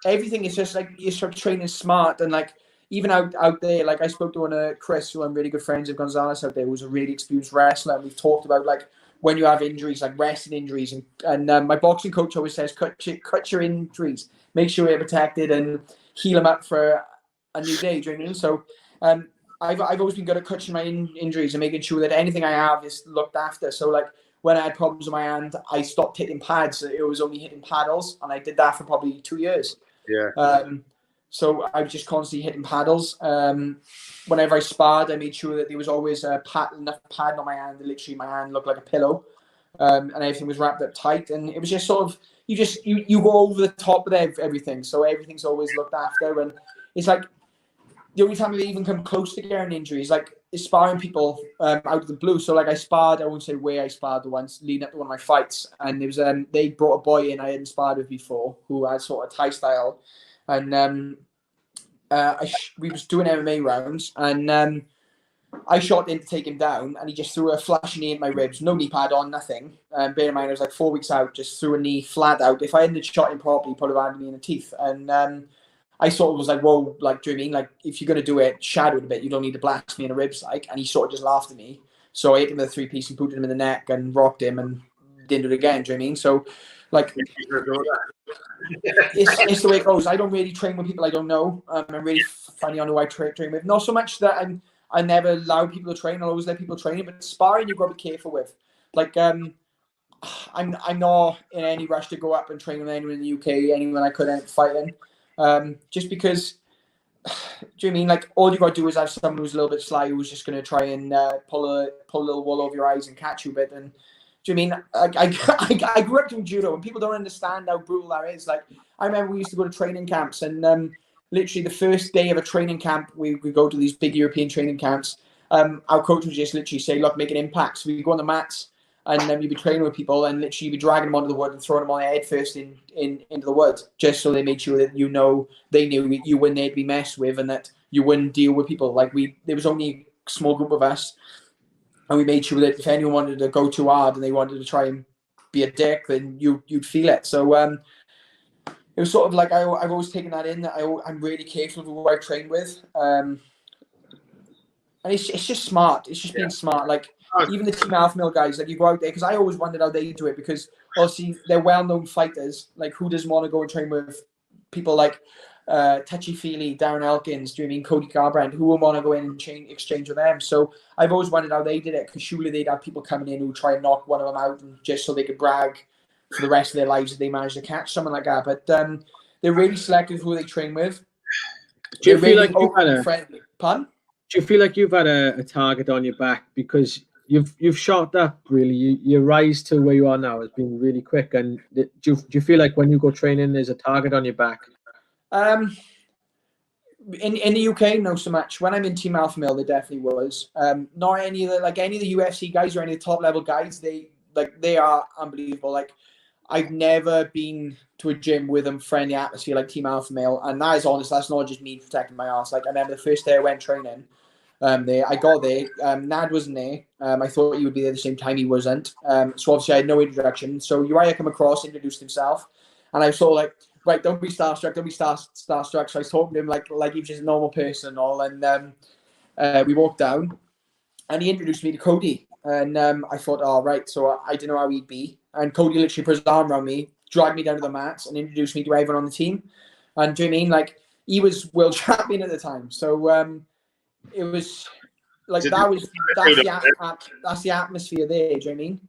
everything is just like you start training smart and like even out there. Like I spoke to one of Chris, who I'm really good friends with, Gonzalez out there, who's a really experienced wrestler, and we've talked about like when you have injuries, like resting injuries, and my boxing coach always says cut your injuries, make sure you're protected, and heal them up for a new day. Do you know what I mean? So I've always been good at cutting my injuries and making sure that anything I have is looked after. So like when I had problems with my hand, I stopped hitting pads. It was only hitting paddles, and I did that for probably 2 years. Yeah. So I was just constantly hitting paddles. Whenever I sparred, I made sure that there was always enough padding on my hand. Literally, my hand looked like a pillow, and everything was wrapped up tight. And it was just sort of you go over the top with everything. So everything's always looked after, and it's like the only time I've even come close to getting injuries, like is sparring people out of the blue. So like I sparred, I won't say where I sparred the once leading up to one of my fights, and it was they brought a boy in I hadn't sparred with before who had sort of Thai style, and we was doing MMA rounds, and I shot in to take him down, and he just threw a flash knee at my ribs, no knee pad on, nothing. Bear in mind, I was like 4 weeks out, just threw a knee flat out. If I hadn't shot him properly, he probably would have had me in the teeth. And I sort of was like, whoa, like, do you know what I mean? Like, if you're going to do it, shadow it a bit. You don't need to blast me in the ribs, like. And he sort of just laughed at me. So I hit him with a 3-piece and booted him in the neck and rocked him and didn't do it again, do you know what I mean? So, like, it's the way it goes. I don't really train with people I don't know. I'm really finding out who I train with. Not so much that I never allow people to train. I'll always let people train. But sparring, you've got to be careful with. Like, I'm not in any rush to go up and train with anyone in the UK, anyone I could end up fighting. Just because, do you know what I mean? Like, all you got to do is have someone who's a little bit sly, who's just going to try and pull a little wool over your eyes and catch you a bit. And do you know what I mean? I grew up doing judo, and people don't understand how brutal that is. Like, I remember we used to go to training camps, and literally the first day of a training camp, we go to these big European training camps. Our coach would just literally say, look, make an impact. So we go on the mats, and then you'd be training with people, and literally you'd be dragging them onto the wood and throwing them on their head first into the wood, just so they made sure that they knew you weren't there to be messed with, and that you wouldn't deal with people. Like, there was only a small group of us, and we made sure that if anyone wanted to go too hard and they wanted to try and be a dick, then you'd feel it. So it was sort of like I've always taken that in, that I'm really careful of who I train with. And it's just smart. It's just being smart. Like, even the Team Alpha Male guys, like, you go out there, because I always wondered how they do it, because obviously they're well-known fighters. Like, who doesn't want to go and train with people like Touchy Feely, Darren Elkins, do you know what I mean, Cody Garbrandt, who would want to go in and exchange with them? So I've always wondered how they did it, because surely they'd have people coming in who try and knock one of them out, and just so they could brag for the rest of their lives that they managed to catch someone like that. But they're really selective who they train with. Do you feel like you've had Do you feel like you've had a target on your back, because you've shot up really? Your rise to where you are now has been really quick. And do you feel like when you go training, there's a target on your back? In the UK, no so much. When I'm in Team Alpha Male, there definitely was. Not any of the UFC guys or any of the top level guys. They are unbelievable. Like, I've never been to a gym with a friendly atmosphere like Team Alpha Male, and that is honest. That's not just me protecting my ass. Like, I remember the first day I went training. I got there. Nad wasn't there. I thought he would be there at the same time. He wasn't. So obviously I had no introduction. So Uriah come across, introduced himself, and I was sort of like, right, don't be starstruck. Don't be starstruck. So I was talking to him like he was just a normal person and all. And we walked down, and he introduced me to Cody. And I thought, all right. So I didn't know how he'd be. And Cody literally put his arm around me, dragged me down to the mats, and introduced me to everyone on the team. And do you know what I mean? Like, he was world champion at the time. So it was like that's the atmosphere there. Do you know what I mean?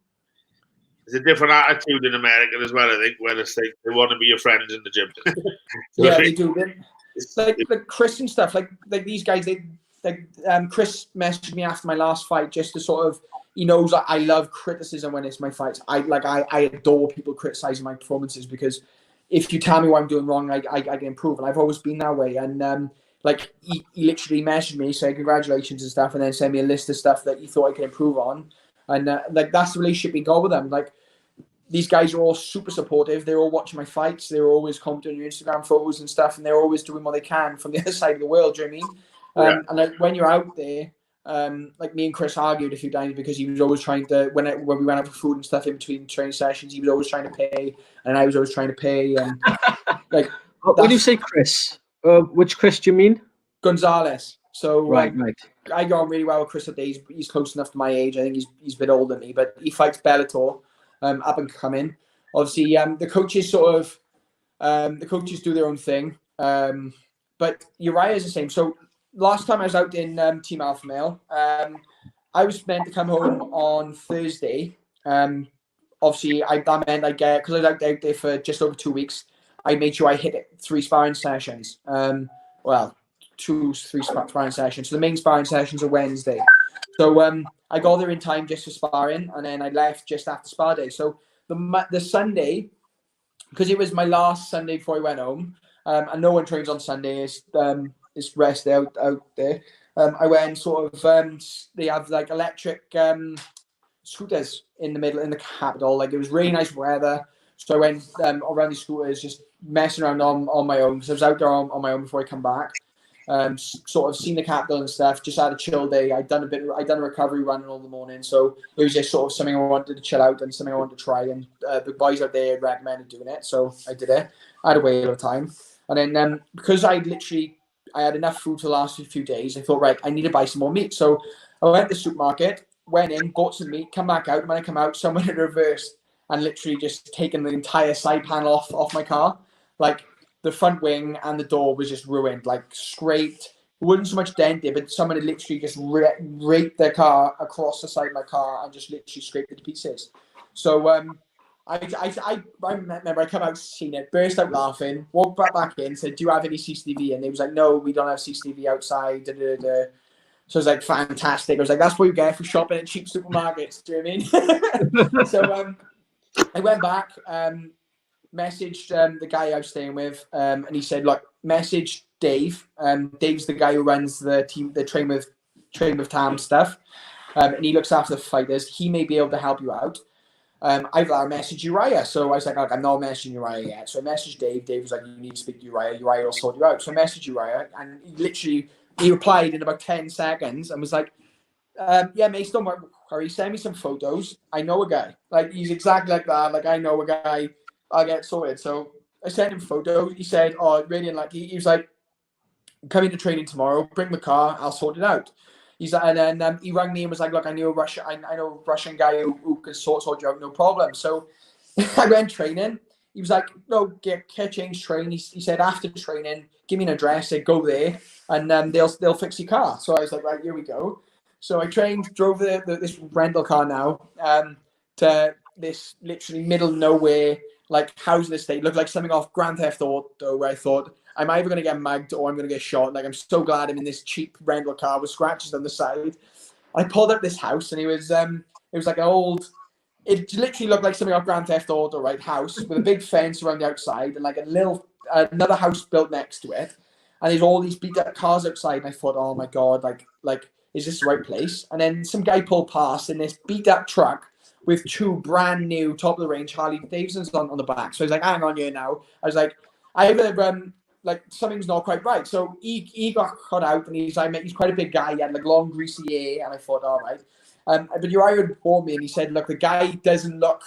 There's a different attitude in America as well, I think, where they want to be your friends in the gym. Yeah, they do. It's like Chris and stuff. Like these guys. Chris messaged me after my last fight just to sort of, he knows I love criticism when it's my fights. I adore people criticizing my performances, because if you tell me what I'm doing wrong, I can improve, and I've always been that way. And he literally messaged me saying congratulations and stuff, and then sent me a list of stuff that he thought I could improve on. And that's the relationship we got with them. Like, these guys are all super supportive. They're all watching my fights. They're always commenting on your Instagram photos and stuff, and they're always doing what they can from the other side of the world. Do you know what I mean? And like, when you're out there, like, me and Chris argued a few times, because he was always trying to, when we went out for food and stuff in between training sessions, he was always trying to pay, and I was always trying to pay, and like, When you say Chris, which Chris do you mean? Gonzalez. So Right. I got on really well with Chris up there. He's close enough to my age. I think he's a bit older than me, but he fights Bellator, up and coming. Obviously, the coaches the coaches do their own thing. But Uriah is the same. So last time I was out in Team Alpha Male, I was meant to come home on Thursday. Obviously, that meant I get, because I was out there for just over 2 weeks, I made sure I hit it 3 sparring sessions. 3 sparring sessions. So the main sparring sessions are Wednesday. So I got there in time just for sparring, and then I left just after spar day. So the Sunday, because it was my last Sunday before I went home, and no one trains on Sunday, it's rest out there. I went sort of, they have like electric scooters in the capital. Like, it was really nice weather, so I went around these scooters, just messing around on my own, because I was out there on my own before I come back. Sort of seen the capital and stuff. Just had a chill day. I'd done a recovery running all the morning, so it was just sort of something I wanted to chill out and something I wanted to try. And the boys out there recommended doing it, so I did it. I had a whale of a time, and then because I had enough food to last a few days, I thought, right, I need to buy some more meat. So I went to the supermarket, went in, bought some meat, come back out. And when I come out, someone had reversed and literally just taken the entire side panel off my car. Like, the front wing and the door was just ruined, like scraped. It wasn't so much dented, but someone had literally just raked their car across the side of my car and just literally scraped it to pieces. So I remember I come out, seen it, burst out laughing, walked back in, said, "Do you have any CCTV?" And they was like, "No, we don't have CCTV outside." So I was like, "Fantastic." I was like, "That's what you get for shopping at cheap supermarkets." Do you know what I mean? So I went back. Messaged the guy I was staying with, and he said, "Look, message Dave. Dave's the guy who runs the team, the train with Tam stuff, and he looks after the fighters. He may be able to help you out." I've messaged Uriah, so I was like, "I'm not messaging Uriah yet." So I messaged Dave. Dave was like, "You need to speak to Uriah. Uriah will sort you out." So I messaged Uriah, and he replied in about 10 seconds and was like, "Yeah, mate, don't worry. Send me some photos. I know a guy. Like, he's exactly like that. Like, I know a guy. I'll get sorted." So I sent him photos. He said, "Oh, really unlucky." He was like, "Come into training tomorrow. Bring the car. I'll sort it out." He's like, and then he rang me and was like, "Look, I know a Russian guy who can sort you out, no problem." So I went training. He was like, "No, get change, train." He said, "After training, give me an address. Say go there, and they'll fix your car." So I was like, "Right, here we go." So I drove this rental car now to this literally middle of nowhere, like, housing estate. Looked like something off Grand Theft Auto, where I thought, I'm either going to get mugged or I'm going to get shot. Like, I'm so glad I'm in this cheap rental car with scratches on the side. I pulled up this house, and it was like an old, it literally looked like something off Grand Theft Auto, right? House with a big fence around the outside, and like another house built next to it. And there's all these beat up cars outside, and I thought, oh my God, like, is this the right place? And then some guy pulled past in this beat up truck with 2 brand new top of the range Harley Davidsons on the back. So I was like, hang on here now. I was like, I have like, something's not quite right. So he got cut out, and he's quite a big guy. He had like long greasy hair, and I thought, all right. But Uriah had called me, and he said, "Look, the guy doesn't look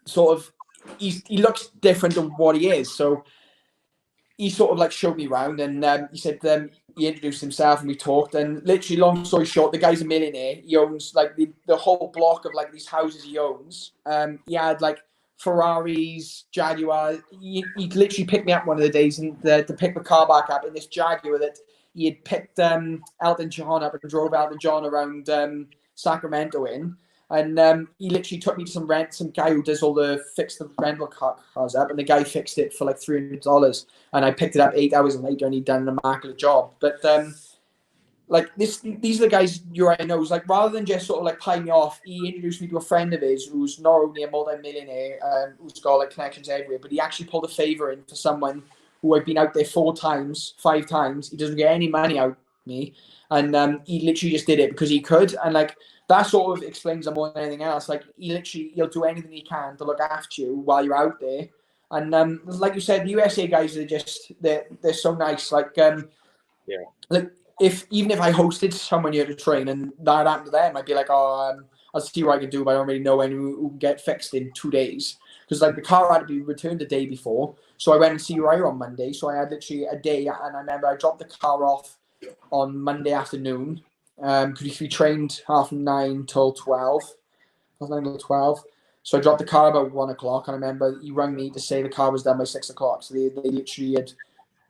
sort of, he looks different than what he is." So he sort of like showed me around, and he said he introduced himself, and we talked. And literally, long story short, the guy's a millionaire. He owns like the whole block of like these houses he owns. He had like Ferraris, Jaguar. He literally picked me up one of the days to pick the car back up in this Jaguar that he had picked Elton John up and drove Elton John around Sacramento in. And he literally took me to some guy who does all the fix the rental cars up, and the guy fixed it for like $300. And I picked it up 8 hours later, and he'd done an immaculate job. But like these are the guys Uriah knows. Like, rather than just sort of like pie me off, he introduced me to a friend of his who's not only a multi-millionaire, who's got like connections everywhere, but he actually pulled a favor in for someone who I've been out there 5 times. He doesn't get any money out of me, and he literally just did it because he could. And like, that sort of explains it more than anything else. Like, he'll do anything he can to look after you while you're out there. And like you said, the USA guys are just they're so nice. Like like, even if I hosted someone here to train and that happened to them, I'd be like, "Oh, I'll see what I can do, but I don't really know anyone who can get fixed in 2 days." because like the car had to be returned the day before. So I went and see Uriah on Monday. So I had literally a day, and I remember I dropped the car off on Monday afternoon. Because we trained 9:30 till 12. 9 till 12. So I dropped the car about 1 o'clock, and I remember he rang me to say the car was done by 6 o'clock. So they literally had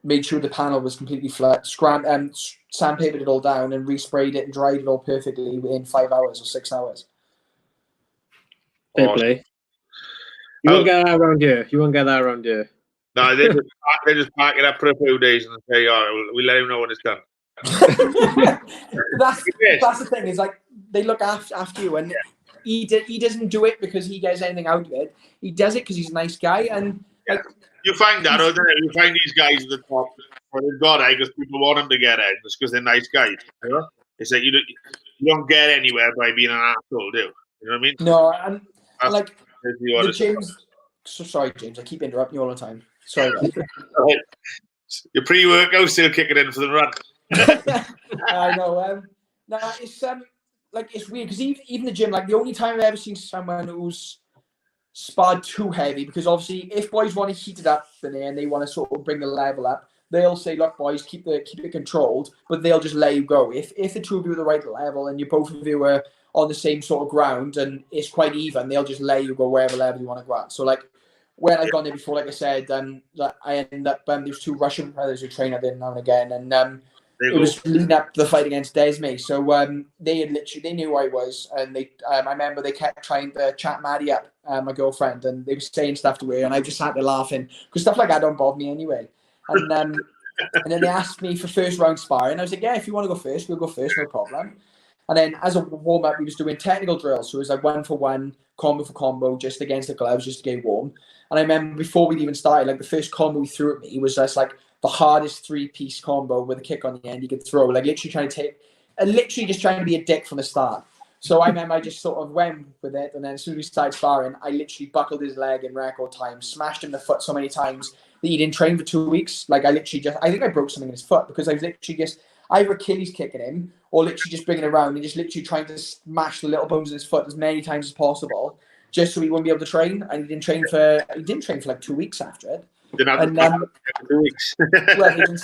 made sure the panel was completely flat, sandpapered it all down, and resprayed it and dried it all perfectly within 5 hours or 6 hours. Fair play. You won't get that around here. You won't get that around here. No, they just park it up for a few days and say, "Oh, we let him know when it's done." that's the thing, is like they look after you, and he doesn't do it because he gets anything out of it. He does it because he's a nice guy, and like, you find that, don't you? You find these guys at the top, or they've got it because people want them to get it, just because they're nice guys. You know? It's like you don't get anywhere by being an asshole, do you? You know what I mean? No, and like the James. So sorry, James. I keep interrupting you all the time. Sorry, guys. Your pre-workout still kicking in for the run. I know. No, it's like it's weird because even the gym, like the only time I've ever seen someone who's sparred too heavy, because obviously if boys want to heat it up in there and they want to sort of bring the level up, they'll say, "Look, boys, keep it controlled," but they'll just let you go. If the two of you are the right level and you both of you are on the same sort of ground and it's quite even, they'll just let you go wherever level you want to go at. So like when I've gone there before, like I said, like I ended up there's two Russian brothers who train up there now and again, and it was leading up to the fight against Desme. So they knew who I was, and they I remember they kept trying to chat Maddie up, my girlfriend, and they were saying stuff to her, and I just sat there laughing because stuff like that don't bother me anyway. And then they asked me for first round sparring. I was like, yeah, if you want to go first, we'll go first, no problem. And then as a warm up, we was doing technical drills, so it was like 1 for 1, combo for combo, just against the gloves, just to get warm. And I remember before we even started, like the first combo he threw at me was just like the hardest 3-piece combo with a kick on the end you could throw, like literally just trying to be a dick from the start. So I remember I just sort of went with it, and then as soon as we started sparring, I literally buckled his leg in record time, smashed him in the foot so many times that he didn't train for 2 weeks. Like I think I broke something in his foot because I was literally just either Achilles kicking him or literally just bringing it around and just literally trying to smash the little bones in his foot as many times as possible, just so he wouldn't be able to train. And he didn't train for like 2 weeks after it. And 2 weeks. well,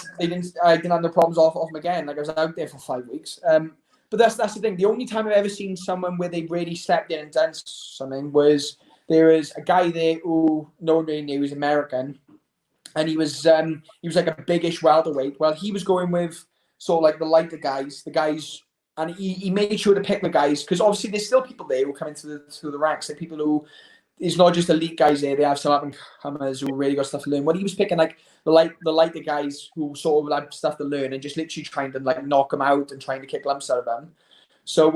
I didn't have no problems off him again. Like I was out there for 5 weeks. But that's the thing. The only time I've ever seen someone where they really stepped in and done something was there was a guy there who no one really knew, he was American, and he was like a biggish welterweight. Well, he was going with sort of like the lighter guys, and he made sure to pick the guys because obviously there's still people there who come into the ranks, like people who. It's not just elite guys there. They have some up-and-comers who really got stuff to learn. But he was picking like the lighter guys who sort of had stuff to learn and just literally trying to like knock them out and trying to kick lumps out of them. So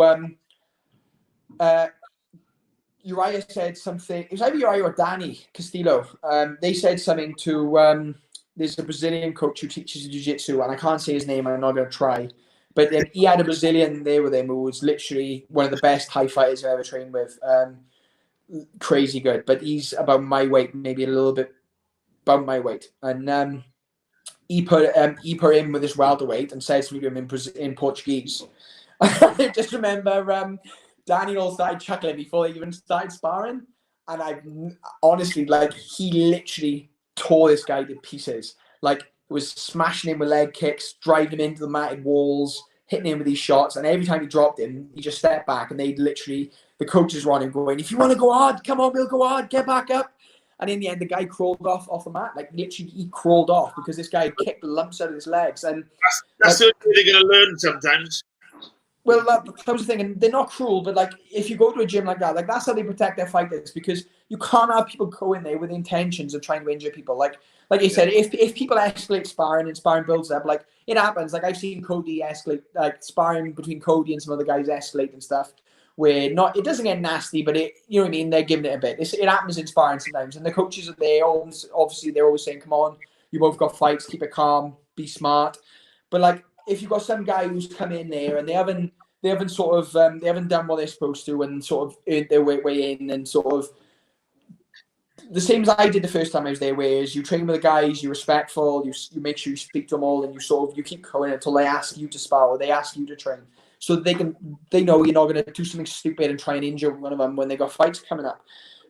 Uriah said something. It was either Uriah or Danny Castillo. They said something to there's a Brazilian coach who teaches jiu-jitsu, and I can't say his name, and I'm not going to try. But he had a Brazilian there with him who was literally one of the best high fighters I've ever trained with. Crazy good, but he's about my weight, maybe a little bit about my weight, and he put him with his welterweight and said something to him in Portuguese. I just remember Daniel started chuckling before they even started sparring, and I honestly, like, he literally tore this guy to pieces. Like, was smashing him with leg kicks, driving him into the matted walls, hitting him with these shots, and every time he dropped him, he just stepped back, and they literally, the coaches were on him going, "If you want to go hard, come on, we'll go hard, get back up." And in the end, the guy crawled off the mat. Like, literally, he crawled off because this guy kicked the lumps out of his legs. And that's the only thing they're going to learn sometimes. Well, that was the thing, and they're not cruel, but like if you go to a gym like that, like that's how they protect their fighters, because you can't have people go in there with intentions of trying to injure people. Like you said, if people escalate sparring and sparring builds up, like it happens. Like I've seen Cody escalate, like sparring between Cody and some other guys escalate and stuff, where it doesn't get nasty, but it, you know what I mean, they're giving it a bit. It happens in sparring sometimes, and the coaches are there. Obviously, they're always saying, "Come on, you both got fights, keep it calm, be smart." But like if you've got some guy who's come in there and they haven't done what they're supposed to and sort of earned their way in, and sort of the same as I did the first time I was there, whereas you train with the guys, you're respectful, you make sure you speak to them all, and you keep going until they ask you to spar or they ask you to train. so they know you're not going to do something stupid and try and injure one of them when they got fights coming up.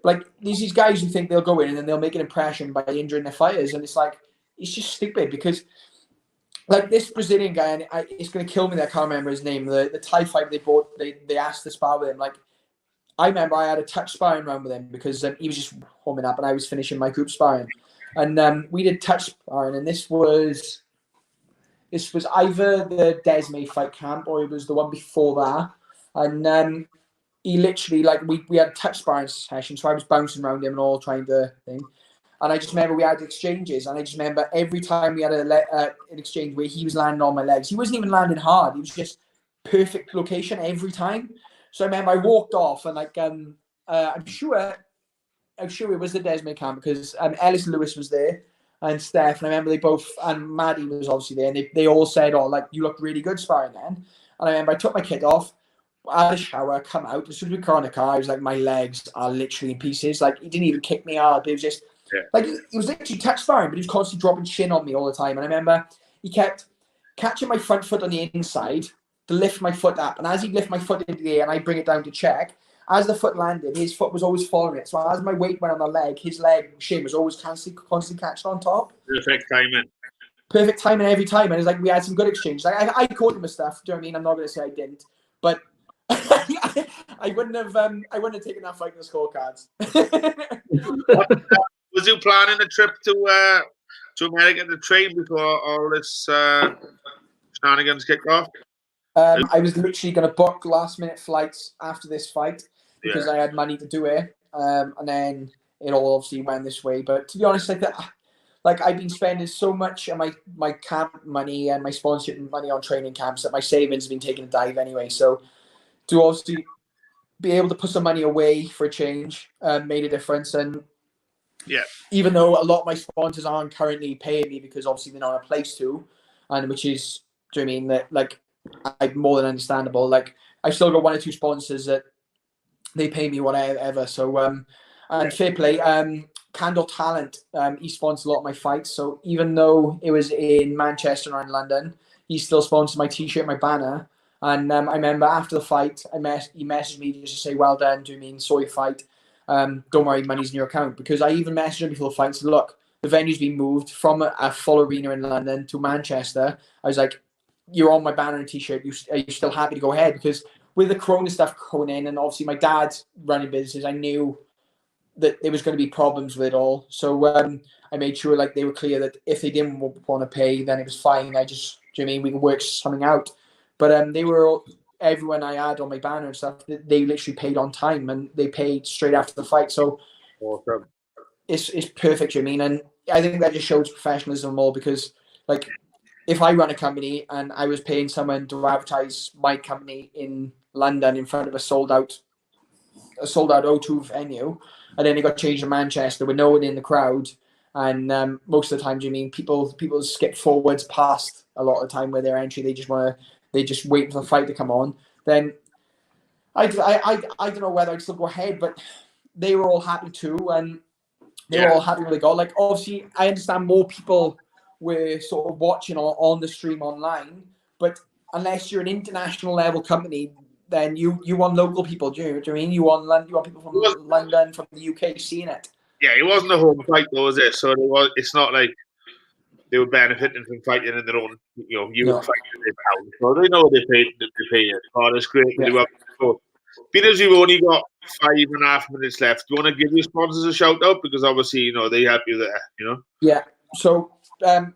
Like these guys who think they'll go in and then they'll make an impression by injuring their fighters, and it's like it's just stupid because like this Brazilian guy, and it's going to kill me that I can't remember his name. The Thai fight they asked to spar with him. Like I remember I had a touch sparring round with him because he was just warming up and I was finishing my group sparring, and we did touch sparring, and this was either the Desme fight camp or it was the one before that, and he literally like we had a touch sparring session, so I was bouncing around him and all trying to thing. And I just remember we had exchanges, and I just remember every time we had an exchange where he was landing on my legs. He wasn't even landing hard; he was just perfect location every time. So I remember I walked off, and like I'm sure it was the Desmond camp because Ellis Lewis was there and Steph, and I remember they both and Maddie was obviously there, and they all said, "Oh, like you look really good sparring then." And I remember I took my kit off, I had a shower, come out. As soon as we got in the car, I was like, my legs are literally in pieces. Like he didn't even kick me hard. It was just like he was literally touch sparring, but he was constantly dropping shin on me all the time. And I remember he kept catching my front foot on the inside to lift my foot up. And as he lift my foot into the air and I bring it down to check, as the foot landed, his foot was always following it. So as my weight went on the leg, his leg shin was always constantly catching on top. Perfect timing every time. And it's like we had some good exchanges. Like I caught him with stuff. Do you know what I mean? I'm not going to say I didn't, but I wouldn't have taken that fight in the scorecards. Was you planning a trip to America to train before all this shenanigans kicked off? I was literally going to book last minute flights after this fight because I had money to do it, and then it all obviously went this way. But to be honest, like I've been spending so much of my camp money and my sponsorship money on training camps that my savings have been taking a dive anyway. So to obviously be able to put some money away for a change made a difference. And even though a lot of my sponsors aren't currently paying me because obviously they're not in a place to, and which is, do you know what I mean, that like I'm more than understandable. Like I've still got one or two sponsors that they pay me whatever. So and fair play. Candle Talent, he sponsored a lot of my fights. So even though it was in Manchester or in London, he still sponsored my t-shirt, my banner. And I remember after the fight, he messaged me just to say, well done, do you mean, saw your fight. Don't worry, money's in your account. Because I even messaged him before the fight and said, look, the venue's been moved from a full arena in London to Manchester. I was like, you're on my banner and t-shirt. Are you still happy to go ahead? Because with the Corona stuff going in, and obviously my dad's running businesses, I knew that there was going to be problems with it all. So I made sure like they were clear that if they didn't want to pay, then it was fine. I just, do you know what I mean, we can work something out. But they were everyone I had on my banner and stuff. They literally paid on time and they paid straight after the fight. So awesome. It's perfect. You know what I mean, and I think that just shows professionalism more because like if I run a company and I was paying someone to advertise my company in London in front of a sold out O2 venue, and then it got changed to Manchester with no one in the crowd. And most of the time, do you mean people skip forwards past a lot of the time where they're entry, they just wait for the fight to come on. Then I don't know whether I'd still go ahead, but they were all happy too, and they were all happy with the goal. Like obviously, I understand more people were sort of watching on the stream online, but unless you're an international level company, then you want local people. Do you know what I mean? You want people from London, from the UK seeing it. Yeah, it wasn't a home fight though, was it? So it's not like they were benefiting from fighting in their own, fighting in their town. So they know they pay it. Oh, that's great. Yeah. So, being as you've only got 5.5 minutes left, do you want to give your sponsors a shout out? Because obviously, they help you there, Yeah. So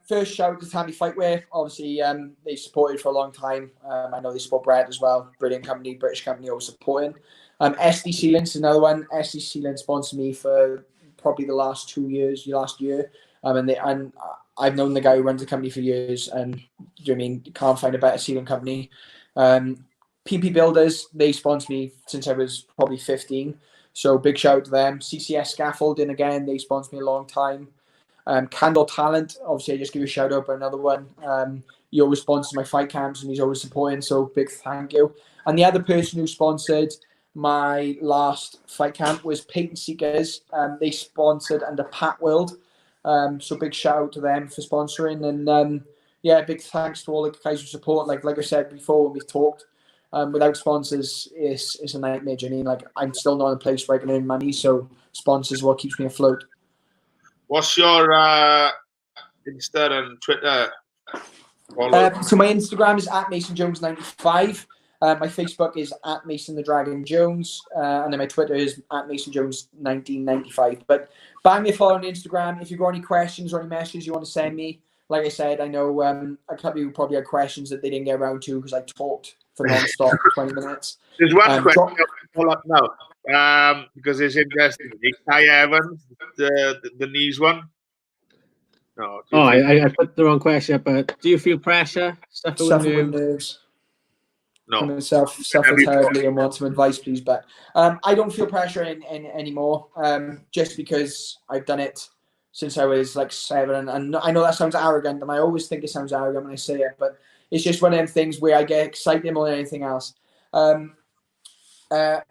first shout out to Tammy Fightwear. Obviously, they supported for a long time. I know they support Brad as well. Brilliant company, British company, always supporting. SD Sealants is another one. SD Sealants sponsored me for probably the last 2 years, last year. And I've known the guy who runs the company for years, and do you know what I mean? Can't find a better sealing company. PP Builders, they sponsored me since I was probably 15. So big shout out to them. CCS Scaffolding, again, they sponsored me a long time. Candle Talent, obviously I just give you a shout out for another one. He always sponsors my fight camps and he's always supporting, so big thank you. And the other person who sponsored my last fight camp was Patent Seekers. They sponsored under Pat World. So big shout out to them for sponsoring, and big thanks to all the guys who support. Like I said before when we talked, Without sponsors, it's a nightmare journey. Like, I'm still not in a place where I can earn money, so sponsors are what keeps me afloat. What's your Insta and Twitter? So my Instagram is at MasonJones95. My Facebook is at Mason the Dragon Jones, and then my Twitter is at MasonJones1995. But bang me a follow on Instagram. If you've got any questions or any messages you want to send me, like I said, I know a couple of you probably had questions that they didn't get around to because I talked for non-stop for 20 minutes. There's one question I'll pull up now because it's interesting. Kai Evans, the knees one. No. I put the wrong question up, but do you feel pressure? Suffer with nerves. No. I myself suffer terribly and want some advice, please. But I don't feel pressure in anymore, just because I've done it since I was like 7. And I know that sounds arrogant, and I always think it sounds arrogant when I say it, but it's just one of them things where I get excited more than anything else. But the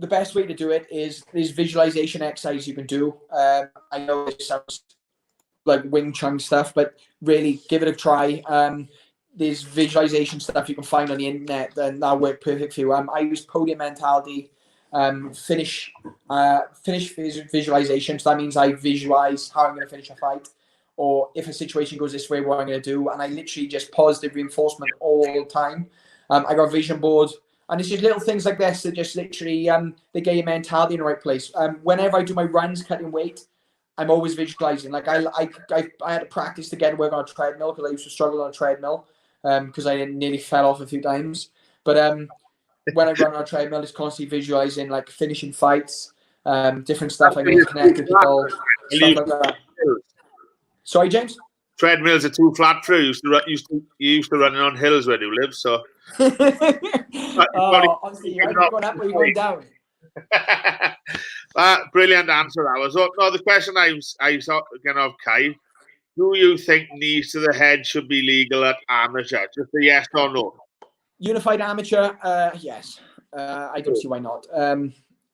best way to do it is visualization exercise you can do. I know it sounds like Wing Chun stuff, but really give it a try. There's visualization stuff you can find on the internet, and that'll work perfect for you. I use podium mentality, finish visualization. So that means I visualize how I'm going to finish a fight, or if a situation goes this way, what I'm going to do. And I literally just positive reinforcement all the time. I got a vision board, and it's just little things like this that just literally they get your mentality in the right place. Whenever I do my runs cutting weight, I'm always visualizing. Like I had to practice to get to work on a treadmill because I used to struggle on a treadmill because I nearly fell off a few times. But when I run on a treadmill, it's constantly visualizing, like finishing fights, different stuff. I'm going to connect with people, stuff like that. Sorry, James? Treadmills are too flat for you. You used to running on hills where you live, so. Honestly, you're either going up or you're going down. Brilliant answer, that was. No, the question I saw again of Kai. Do you think knees to the head should be legal at amateur? Just a yes or no. Unified amateur, yes. I don't see why not.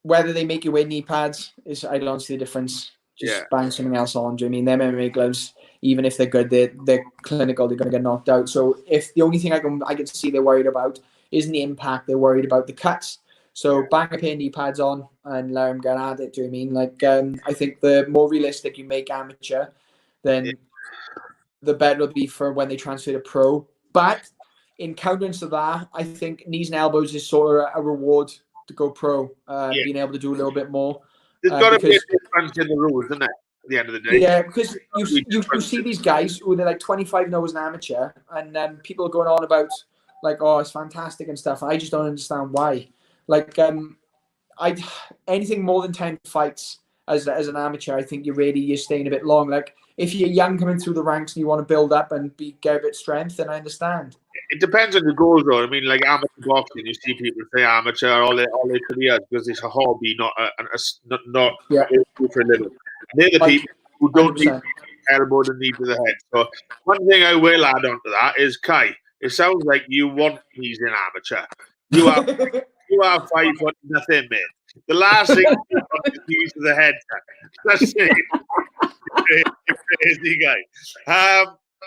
Whether they make you wear knee pads I don't see the difference. Just bang something else on. Do you mean them MMA gloves? Even if they're good, they're clinical. They're going to get knocked out. So if the only thing I can see they're worried about isn't the impact, they're worried about the cuts. So bang a pair of knee pads on and let them get at it. Do you mean like I think the more realistic you make amateur, then the better it'll be for when they transfer to pro. But in countenance of that, I think knees and elbows is sort of a reward to go pro, being able to do a little bit more. There's got to be a difference in the rules, isn't it? At the end of the day. Yeah, because you see these guys who they're like 25 as an amateur, and people are going on about like, oh, it's fantastic and stuff. I just don't understand why. Like, anything more than 10 fights as an amateur, I think you're staying a bit long. Like, if you're young coming through the ranks and you want to build up and get a bit of strength, then I understand. It depends on the goals, though. I mean, like amateur boxing, you see people say amateur all their careers because it's a hobby, not for a living. They're the people who don't 100%. Need elbow and knee to the head. So one thing I will add on to that is, Kai, it sounds like you want knees in amateur. You are 5 foot nothing, mate. The last thing you want is knees to the head. That's it. Crazy guy.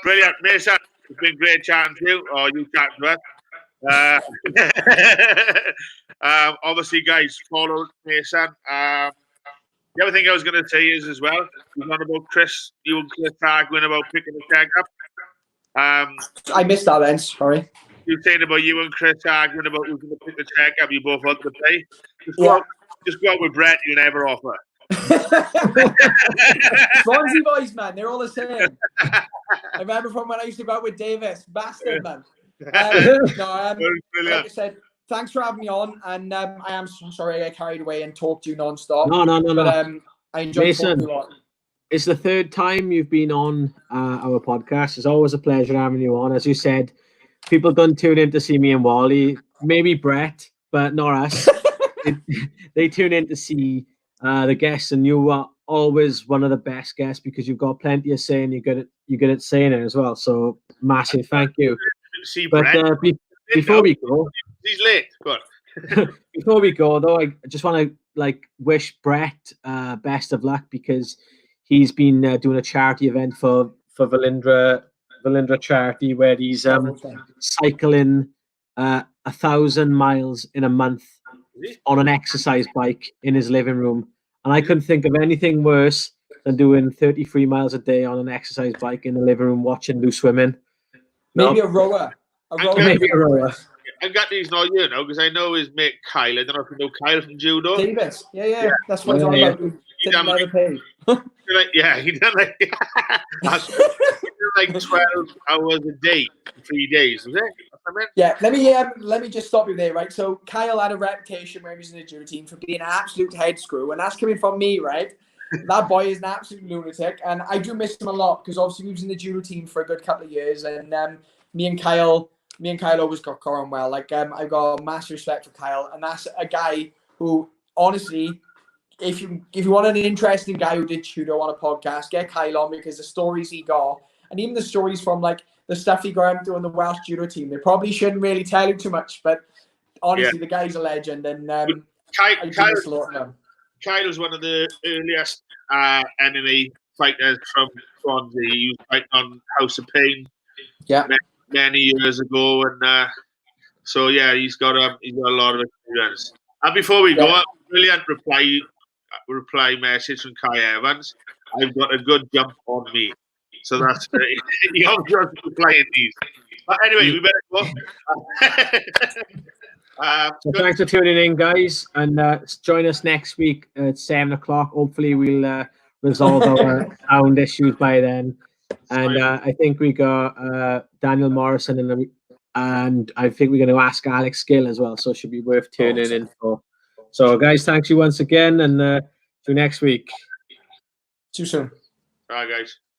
Brilliant, Mason. It's been great chatting to you, or you chatting to us. Obviously, guys, follow Mason. The other thing I was going to say is as well, you was on about you and Chris arguing about picking the check up. I missed that then, sorry. You were saying about you and Chris arguing about who's going to pick the check up. You both want to pay. Just go out with Brett, you never offer. Swansea boys, man, they're all the same. I remember from when I used to go out with Davis, bastard, man. Like I said, thanks for having me on, and I am sorry I got carried away and talked to you non-stop. No. But, I enjoyed Mason, talking to you a lot. It's the third time you've been on our podcast. It's always a pleasure having you on. As you said, people don't tune in to see me and Wally, maybe Brett, but not us. They tune in to see the guests, and you are always one of the best guests because you've got plenty of saying. You're good at saying it as well. So massive thank you. See, but before we go, he's late. Before we go, though, I just want to wish Brett best of luck because he's been doing a charity event for Valindra charity where he's cycling 1,000 miles in a month on an exercise bike in his living room. And I couldn't think of anything worse than doing 33 miles a day on an exercise bike in the living room watching Lou swimming. Maybe a rower. Maybe a rower. I've got these now, you know, because I know his mate Kyle. I don't know if you know Kyle from judo. Davis. Yeah. That's what it's all about. He done like, he done like 12 hours a day for 3 days, was it? Yeah, let me just stop you there, right? So Kyle had a reputation when he was in the judo team for being an absolute head screw, and that's coming from me, right? That boy is an absolute lunatic, and I do miss him a lot because obviously he was in the judo team for a good couple of years, and me and Kyle always got on well. Like I've got massive respect for Kyle, and that's a guy who honestly, if you want an interesting guy who did judo on a podcast, get Kyle on, because the stories he got, and even the stories from like the stuff he got into on the Welsh judo team, they probably shouldn't really tell you too much, but honestly, the guy's a legend, and Kyle's one of the earliest MMA fighters from Swansea. He was fighting on House of Pain many years ago, and so yeah, he's got a lot of experience. And before we go, a brilliant reply message from Kai Evans. I've got a good jump on me. So that's he obviously wants to play in these. But anyway, we better go. So thanks for tuning in, guys, and join us next week at 7 o'clock. Hopefully, we'll resolve our sound issues by then. And I think we got Daniel Morrison and I think we're going to ask Alex Gill as well. So it should be worth tuning in for. So, guys, thanks you once again, and see you next week. See you soon. Bye, guys.